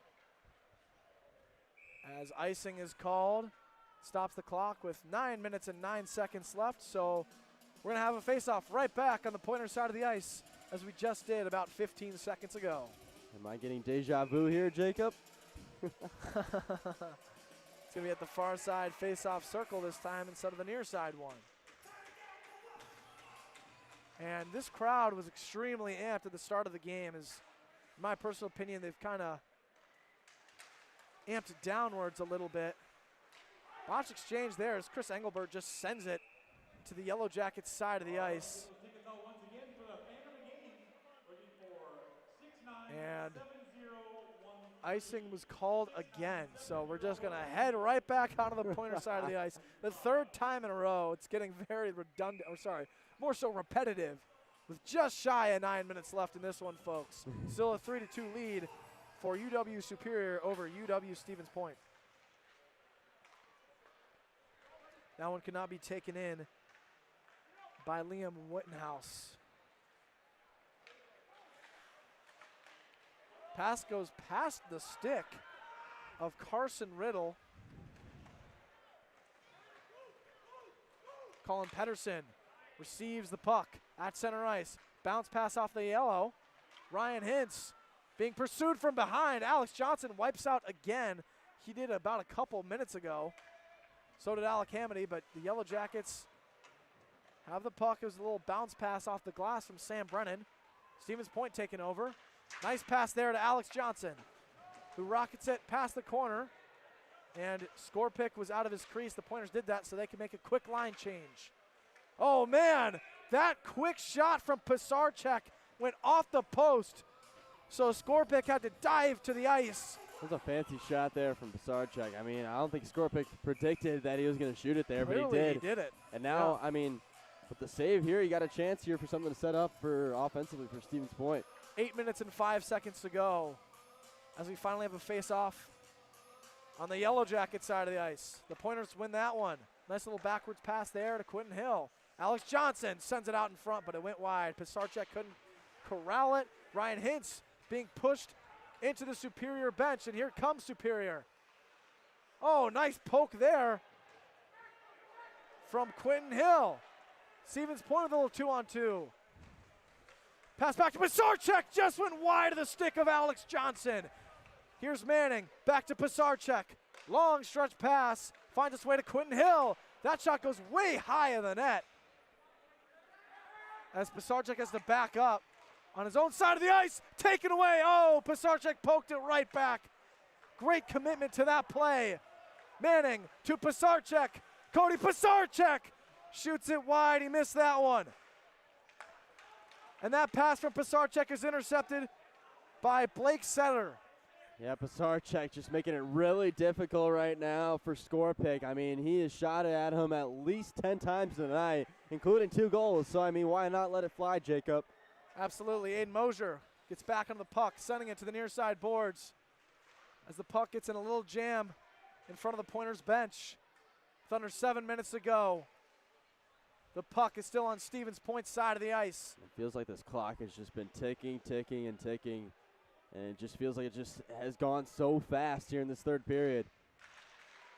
As icing is called, stops the clock with 9 minutes and 9 seconds left. So we're gonna have a face-off right back on the Pointer side of the ice, as we just did about 15 seconds ago. Am I getting deja vu here, Jacob? It's gonna be at the far side face-off circle this time instead of the near side one. And this crowd was extremely amped at the start of the game. Is, in my personal opinion, they've kind of amped it downwards a little bit. Botch exchange there as Chris Engelbert just sends it to the Yellow Jackets side of the ice. And icing was called again. So we're just going to head right back onto the Pointer side of the ice. The 3rd time in a row. It's getting very redundant, more so repetitive, with just shy of 9 minutes left in this one, folks. Still a 3-2 lead for UW Superior over UW Stevens Point. That one cannot be taken in by Liam Wittenhouse. Pass goes past the stick of Carson Riddle. Colin Pedersen receives the puck at center ice. Bounce pass off the yellow. Ryan Hintz being pursued from behind. Alex Johnson wipes out again. He did about a couple minutes ago. So did Alec Hamady, but the Yellow Jackets have the puck. It was a little bounce pass off the glass from Sam Brennan. Stevens Point taking over. Nice pass there to Alex Johnson, who rockets it past the corner. And Skorpik was out of his crease. The Pointers did that so they could make a quick line change. Oh, man, that quick shot from Pisarcek went off the post. So Skorpik had to dive to the ice. That was a fancy shot there from Pisarcek. I mean, I don't think Skorpik predicted that he was going to shoot it there, Clearly but he did. He did it. And now, I mean, with the save here, you got a chance here for something to set up for offensively for Stevens Point. 8 minutes and 5 seconds to go as we finally have a face-off on the Yellow Jacket side of the ice. The Pointers win that one. Nice little backwards pass there to Quentin Hill. Alex Johnson sends it out in front, but it went wide. Pisarcek couldn't corral it. Ryan Hintz being pushed into the Superior bench, and here comes Superior. Oh, nice poke there from Quentin Hill. Stevens Point with a little 2-on-2. Pass back to Pisarcek, just went wide of the stick of Alex Johnson. Here's Manning, back to Pisarcek. Long stretch pass, finds its way to Quentin Hill. That shot goes way high of the net. As Pisarcek has to back up on his own side of the ice, taken away. Oh, Pisarcek poked it right back. Great commitment to that play. Manning to Pisarcek. Cody Pisarcek shoots it wide. He missed that one. And that pass from Pisarcek is intercepted by Blake Setter. Yeah, Pisarcek just making it really difficult right now for score pick. I mean, he has shot it at him at least 10 times tonight, including 2 goals. So, I mean, why not let it fly, Jacob? Absolutely. Aiden Mosier gets back on the puck, sending it to the near side boards. As the puck gets in a little jam in front of the Pointers bench. With under 7 minutes to go. The puck is still on Stevens Point's side of the ice. It feels like this clock has just been ticking, ticking, and ticking. And it just feels like it just has gone so fast here in this third period.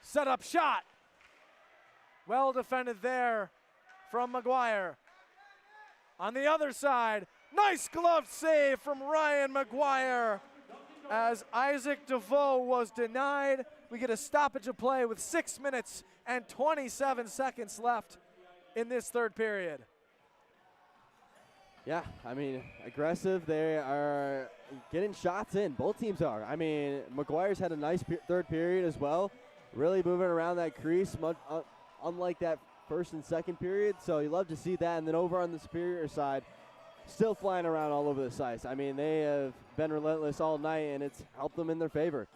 Set up shot. Well defended there from McGuire. On the other side, nice glove save from Ryan McGuire. As Isaac DeVoe was denied, we get a stoppage of play with 6 minutes and 27 seconds left in this third period. Yeah, I mean, aggressive. They are getting shots in. Both teams are. I mean, McGuire's had a nice third period as well. Really moving around that crease, unlike that first and second period. So you love to see that. And then over on the Superior side, still flying around all over this ice. I mean, they have been relentless all night, and it's helped them in their favor.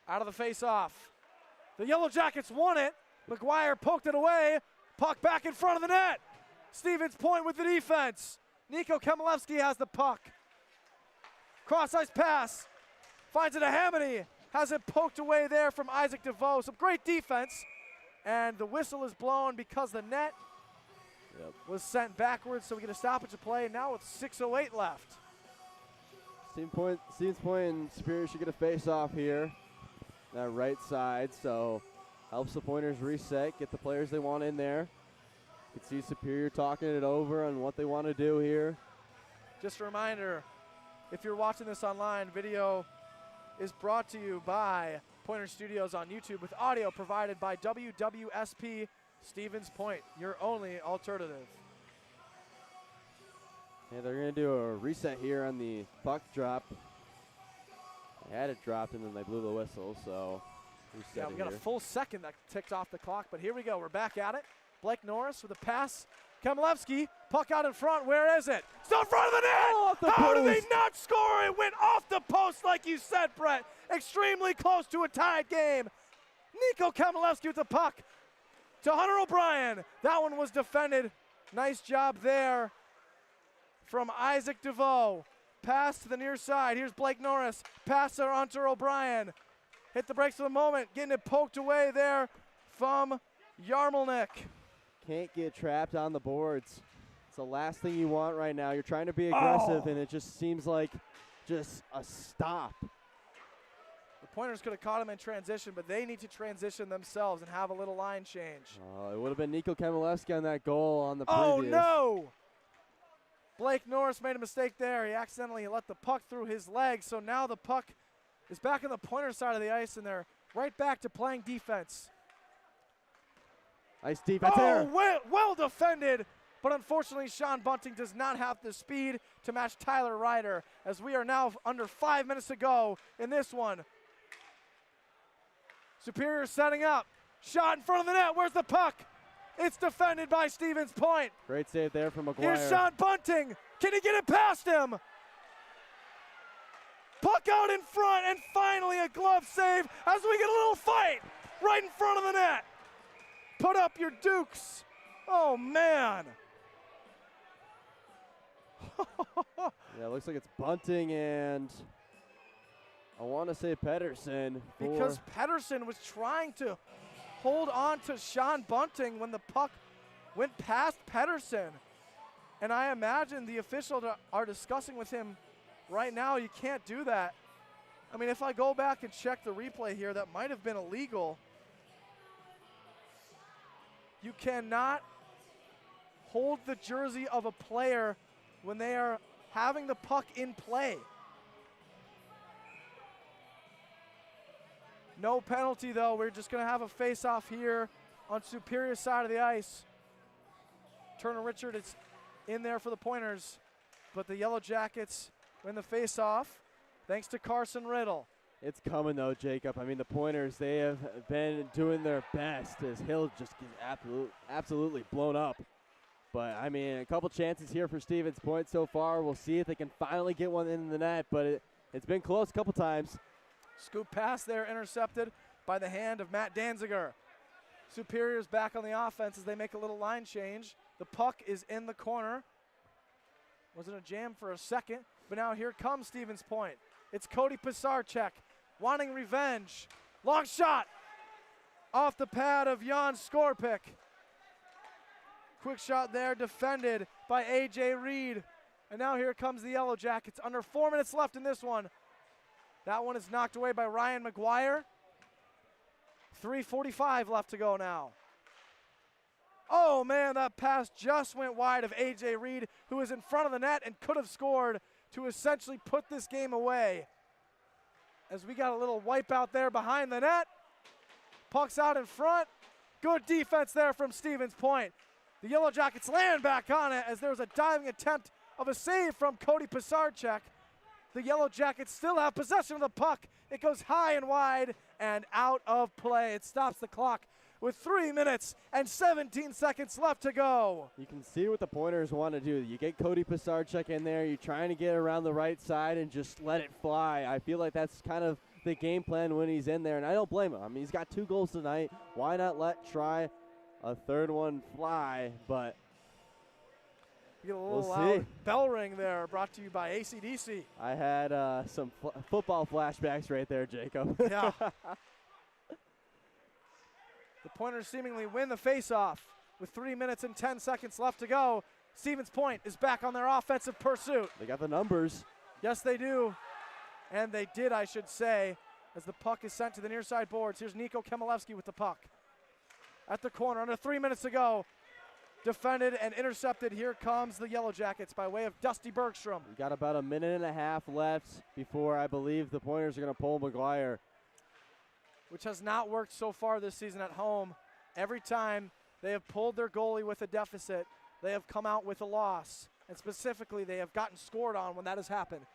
Out of the face-off. The Yellow Jackets won it. McGuire poked it away. Puck back in front of the net. Stevens Point with the defense. Nico Kemelevsky has the puck. Cross-ice pass. Finds it to Hamady. Has it poked away there from Isaac DeVoe. Some great defense. And the whistle is blown because the net was sent backwards, so we get a stoppage of play now with 6:08 left. Stevens Point and Superior should get a face-off here. That right side, so helps the Pointers reset, get the players they want in there. You can see Superior talking it over on what they want to do here. Just a reminder, if you're watching this online, video is brought to you by Pointer Studios on YouTube with audio provided by WWSP Stevens Point, your only alternative. Yeah, they're going to do a reset here on the puck drop. They had it dropped and then they blew the whistle, so reset yeah, we got here. a full second that ticked off the clock, but here we go. We're back at it. Blake Norris with a pass. Kemelevsky, puck out in front. Where is it? Still in front of the net! Off the How did they post. not score? It went off the post like you said, Brett. Extremely close to a tied game. Nico Kemelevsky with the puck to Hunter O'Brien. That one was defended. Nice job there from Isaac DeVoe. Pass to the near side. Here's Blake Norris. Pass to Hunter O'Brien. Hit the brakes for the moment. Getting it poked away there from Yarmelnik. Can't get trapped on the boards. It's the last thing you want right now. You're trying to be aggressive, and it just seems like just a stop. The Pointers could have caught him in transition, but they need to transition themselves and have a little line change. It would have been Nico Kemelevsky on that goal on the Oh, previous. no! Blake Norris made a mistake there. He accidentally let the puck through his legs, so now the puck is back on the Pointer side of the ice, and they're right back to playing defense. Nice defense there. Well defended, but unfortunately Sean Bunting does not have the speed to match Tyler Ryder, as we are now under 5 minutes to go in this one. Superior setting up. Shot in front of the net. Where's the puck? It's defended by Stevens Point. Great save there from McGuire. Here's Sean Bunting. Can he get it past him? Puck out in front, and finally a glove save as we get a little fight right in front of the net. Put up your dukes. Oh, man. Yeah, it looks like it's Bunting and I want to say Pedersen. Because Pedersen was trying to hold on to Sean Bunting when the puck went past Pedersen. And I imagine the officials are discussing with him right now. You can't do that. I mean, if I go back and check the replay here, that might have been illegal. You cannot hold the jersey of a player when they are having the puck in play. No penalty, though. We're just going to have a face-off here on Superior's side of the ice. Turner Richard is in there for the Pointers, but the Yellow Jackets win the face-off thanks to Carson Riddle. It's coming, though, Jacob. I mean, the Pointers, they have been doing their best as Hill just gets absolutely blown up. But, I mean, a couple chances here for Stevens Point so far. We'll see if they can finally get one in the net, but it's been close a couple times. Scoop pass there intercepted by the hand of Matt Danziger. Superior's back on the offense as they make a little line change. The puck is in the corner. Wasn't a jam for a second, but now here comes Stevens Point. It's Cody Pisarcek wanting revenge. Long shot off the pad of Jan Skorpic. Quick shot there, defended by A.J. Reed. And now here comes the Yellow Jackets. Under 4 minutes left in this one. That one is knocked away by Ryan McGuire. 3:45 left to go now. Oh, man, that pass just went wide of A.J. Reed, who was in front of the net and could have scored to essentially put this game away. As we got a little wipeout there behind the net. Puck's out in front. Good defense there from Stevens Point. The Yellow Jackets land back on it as there was a diving attempt of a save from Cody Pisarcek. The Yellow Jackets still have possession of the puck. It goes high and wide and out of play. It stops the clock with 3 minutes and 17 seconds left to go. You can see what the Pointers want to do. You get Cody Pisarcek in there. You're trying to get around the right side and just let it fly. I feel like that's kind of the game plan when he's in there, and I don't blame him. I mean, he's got 2 goals tonight. Why not try a third one fly? But you get a little loud bell ring there, brought to you by AC/DC. I had some football flashbacks right there, Jacob. Yeah. The Pointers seemingly win the faceoff with 3 minutes and 10 seconds left to go. Stevens Point is back on their offensive pursuit. They got the numbers. Yes, they do. And they did, I should say, as the puck is sent to the near side boards. Here's Nico Kemelevsky with the puck. At the corner, under 3 minutes to go. Defended and intercepted. Here comes the Yellow Jackets by way of Dusty Bergstrom. We got about a minute and a half left before I believe the Pointers are going to pull McGuire. Which has not worked so far this season at home. Every time they have pulled their goalie with a deficit, they have come out with a loss. And specifically, they have gotten scored on when that has happened.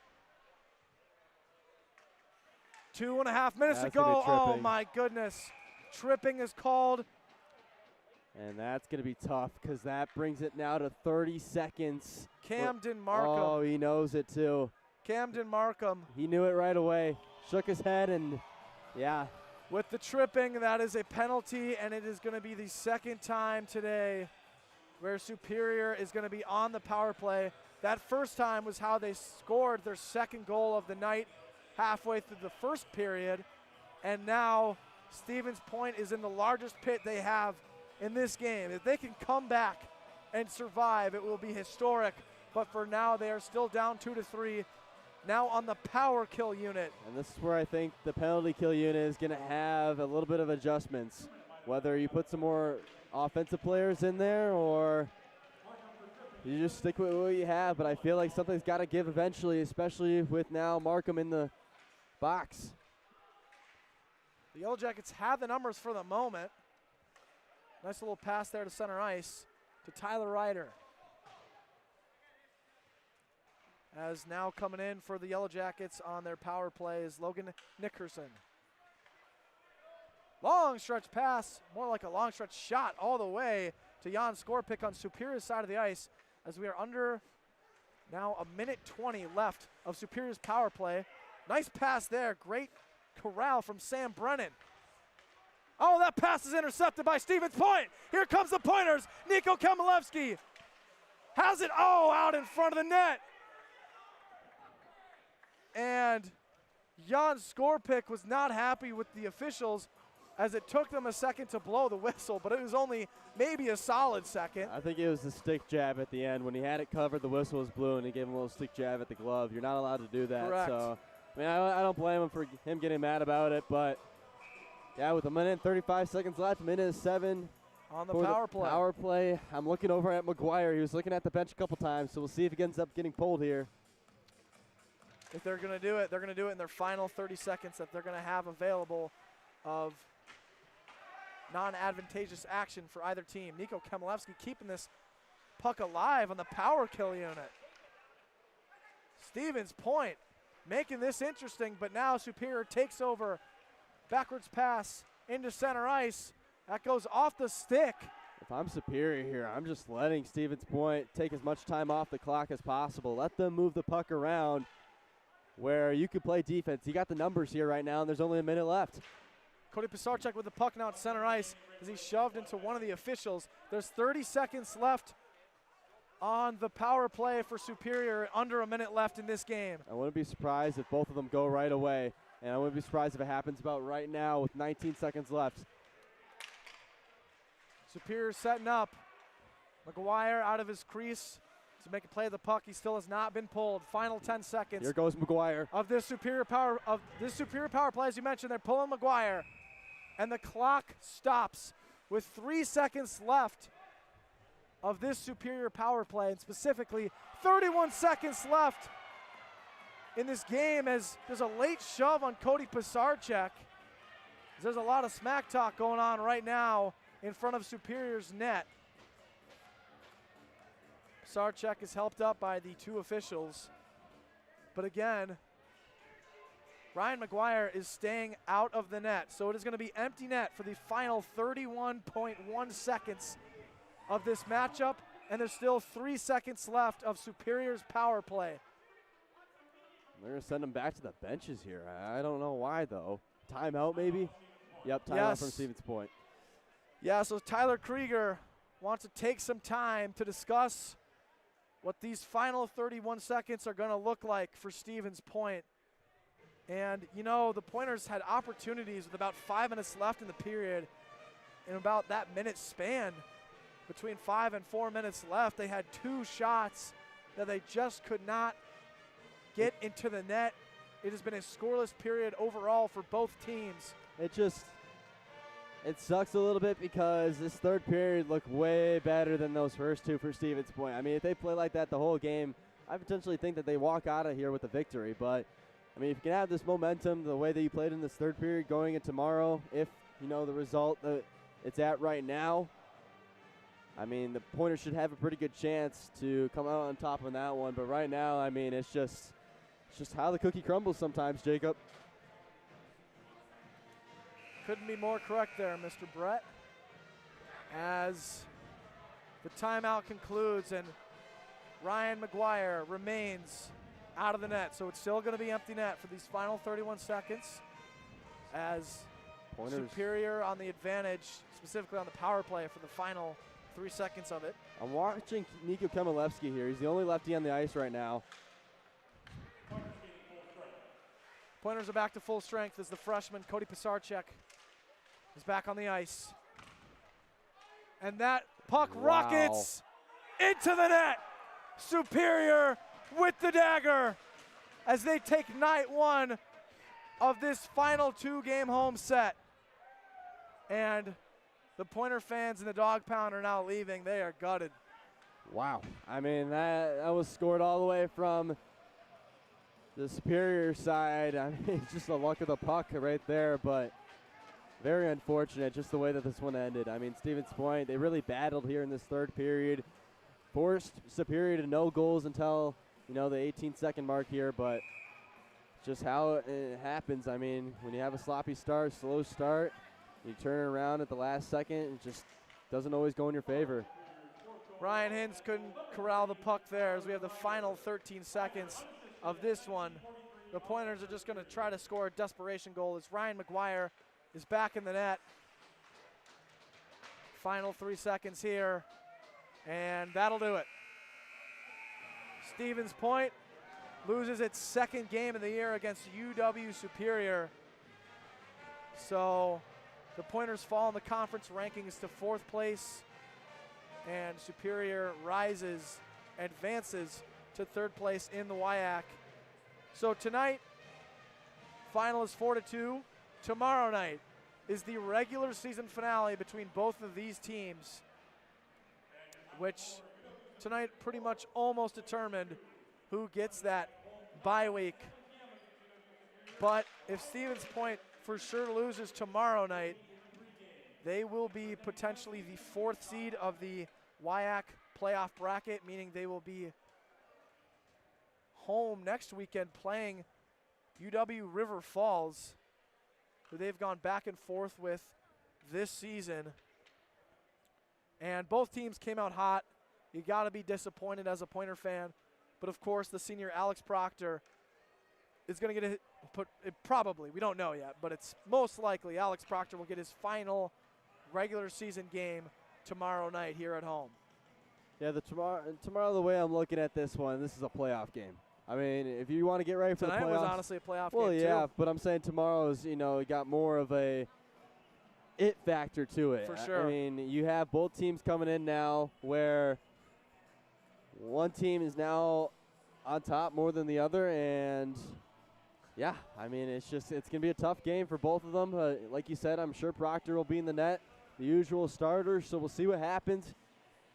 2.5 minutes to go. Oh, my goodness. Tripping is called. And that's going to be tough because that brings it now to 30 seconds. Camden Markham. Oh, he knows it too. Camden Markham. He knew it right away. Shook his head and, yeah. With the tripping, that is a penalty, and it is going to be the second time today where Superior is going to be on the power play. That first time was how they scored their second goal of the night halfway through the first period. And now Stevens Point is in the largest pit they have in this game. If they can come back and survive, it will be historic. But for now, they are still down 2-3. Now on the power kill unit. And this is where I think the penalty kill unit is going to have a little bit of adjustments. Whether you put some more offensive players in there or you just stick with what you have. But I feel like something's got to give eventually, especially with now Markham in the box. The Yellow Jackets have the numbers for the moment. Nice little pass there to center ice to Tyler Ryder. As now coming in for the Yellow Jackets on their power play is Logan Nickerson. Long stretch pass, more like a long stretch shot all the way to Jan Skorpic on Superior's side of the ice as we are under now a minute 20 left of Superior's power play. Nice pass there, great corral from Sam Brennan. Oh, that pass is intercepted by Stevens Point. Here comes the Pointers. Nico Kemelevsky has it, out in front of the net. And Jan Skorpic was not happy with the officials as it took them a second to blow the whistle, but it was only maybe a solid second. I think it was the stick jab at the end. When he had it covered, the whistle was blue, and he gave him a little stick jab at the glove. You're not allowed to do that. Correct. So, I mean, I don't blame him for him getting mad about it, but yeah, with a minute and 35 seconds left, minute 7 on the for power play. Power play. I'm looking over at McGuire. He was looking at the bench a couple times, so we'll see if he ends up getting pulled here. If they're going to do it, they're going to do it in their final 30 seconds that they're going to have available of non-advantageous action for either team. Nico Kemelevsky keeping this puck alive on the power kill unit. Stevens Point making this interesting, but now Superior takes over. Backwards pass into center ice. That goes off the stick. If I'm Superior here, I'm just letting Stevens Point take as much time off the clock as possible. Let them move the puck around where you could play defense. You got the numbers here right now, and there's only a minute left. Cody Pisarcek with the puck now at center ice as he's shoved into one of the officials. There's 30 seconds left on the power play for Superior, under a minute left in this game. I wouldn't be surprised if both of them go right away, and I wouldn't be surprised if it happens about right now with 19 seconds left. Superior setting up. McGuire out of his crease to make a play of the puck. He still has not been pulled. Final 10 seconds. Here goes McGuire. Of this superior power play, as you mentioned, they're pulling McGuire. And the clock stops with 3 seconds left of this Superior power play, and specifically 31 seconds left in this game as there's a late shove on Cody Pisarcek. There's a lot of smack talk going on right now in front of Superior's net. Pisarcek is helped up by the two officials. But again, Ryan McGuire is staying out of the net. So it is going to be empty net for the final 31.1 seconds of this matchup. And there's still 3 seconds left of Superior's power play. They're going to send him back to the benches here. I don't know why, though. Timeout, maybe? Yep, timeout from Stevens Point. Yeah, so Tyler Krieger wants to take some time to discuss what these final 31 seconds are going to look like for Stevens Point. And, you know, the Pointers had opportunities with about 5 minutes left in the period. In about that minute span, between 5 and 4 minutes left, they had 2 shots that they just could not get into the net. It has been a scoreless period overall for both teams. It sucks a little bit because this third period looked way better than those first two for Stevens Point. I mean, if they play like that the whole game, I potentially think that they walk out of here with a victory. But, I mean, if you can have this momentum the way that you played in this third period going into tomorrow, if, you know, the result that it's at right now, I mean, the Pointers should have a pretty good chance to come out on top on that one. But right now, I mean, it's just how the cookie crumbles sometimes, Jacob. Couldn't be more correct there, Mr. Brett. As the timeout concludes and Ryan McGuire remains out of the net. So it's still going to be empty net for these final 31 seconds as Pointers. Superior on the advantage, specifically on the power play for the final 3 seconds of it. I'm watching Nico Kemelevsky here. He's the only lefty on the ice right now. Pointers are back to full strength as the freshman Cody Pisarcek is back on the ice. And that puck rockets into the net. Superior with the dagger as they take night one of this final 2-game home set. And the Pointer fans in the Dog Pound are now leaving. They are gutted. Wow. I mean, that was scored all the way from the Superior side. I mean, it's just the luck of the puck right there, but very unfortunate just the way that this one ended. I mean, Stevens Point, they really battled here in this third period, forced Superior to no goals until, you know, the 18-second mark here, but just how it happens. I mean, when you have a sloppy start, slow start, you turn it around at the last second, it just doesn't always go in your favor. Ryan Hintz couldn't corral the puck there as we have the final 13 seconds of this one. The Pointers are just going to try to score a desperation goal as Ryan McGuire is back in the net. Final 3 seconds here, and that'll do it. Stevens Point loses its second game of the year against UW Superior. So the Pointers fall in the conference rankings to 4th place, and Superior advances to 3rd place in the WIAC. So tonight, final is 4-2. Tomorrow night, is the regular season finale between both of these teams, which tonight pretty much almost determined who gets that bye week. But if Stevens Point for sure loses tomorrow night, they will be potentially the 4th seed of the WIAC playoff bracket, meaning they will be home next weekend playing UW River Falls, who they've gone back and forth with this season. And both teams came out hot. You got to be disappointed as a Pointer fan. But of course, the senior Alex Proctor is going to get probably, we don't know yet, but it's most likely Alex Proctor will get his final regular season game tomorrow night here at home. Yeah, tomorrow, the way I'm looking at this one, this is a playoff game. I mean, if you want to get ready for the playoffs. Tonight was honestly a playoff game, well, yeah, too. But I'm saying tomorrow's, got more of a it factor to it. For sure. I mean, you have both teams coming in now where one team is now on top more than the other, and yeah, I mean, it's going to be a tough game for both of them. Like you said, I'm sure Proctor will be in the net, the usual starters, so we'll see what happens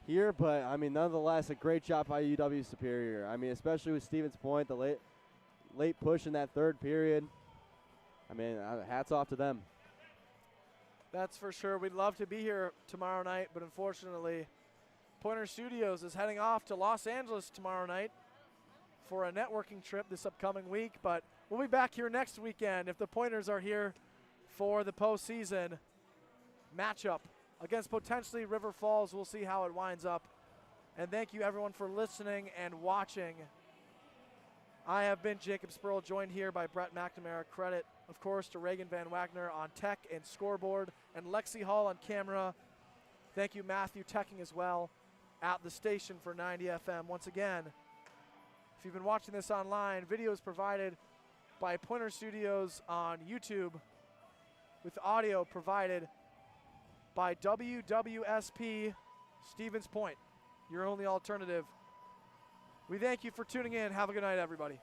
here. But, I mean, nonetheless, a great job by UW Superior. I mean, especially with Stevens Point, the late push in that third period. I mean, hats off to them. That's for sure. We'd love to be here tomorrow night, but unfortunately, Pointer Studios is heading off to Los Angeles tomorrow night for a networking trip this upcoming week. But we'll be back here next weekend if the Pointers are here for the postseason matchup against potentially River Falls. We'll see how it winds up. And thank you, everyone, for listening and watching. I have been Jacob Spoerl, joined here by Brett McNamara. Credit, of course, to Raegan VanWagner on tech and scoreboard, and Lexi Hall on camera. Thank you, Matthew, teching as well at the station for 90 FM. Once again, if you've been watching this online, videos provided by Pointer Studios on YouTube, with audio provided by WWSP Stevens Point, your only alternative. We thank you for tuning in. Have a good night, everybody.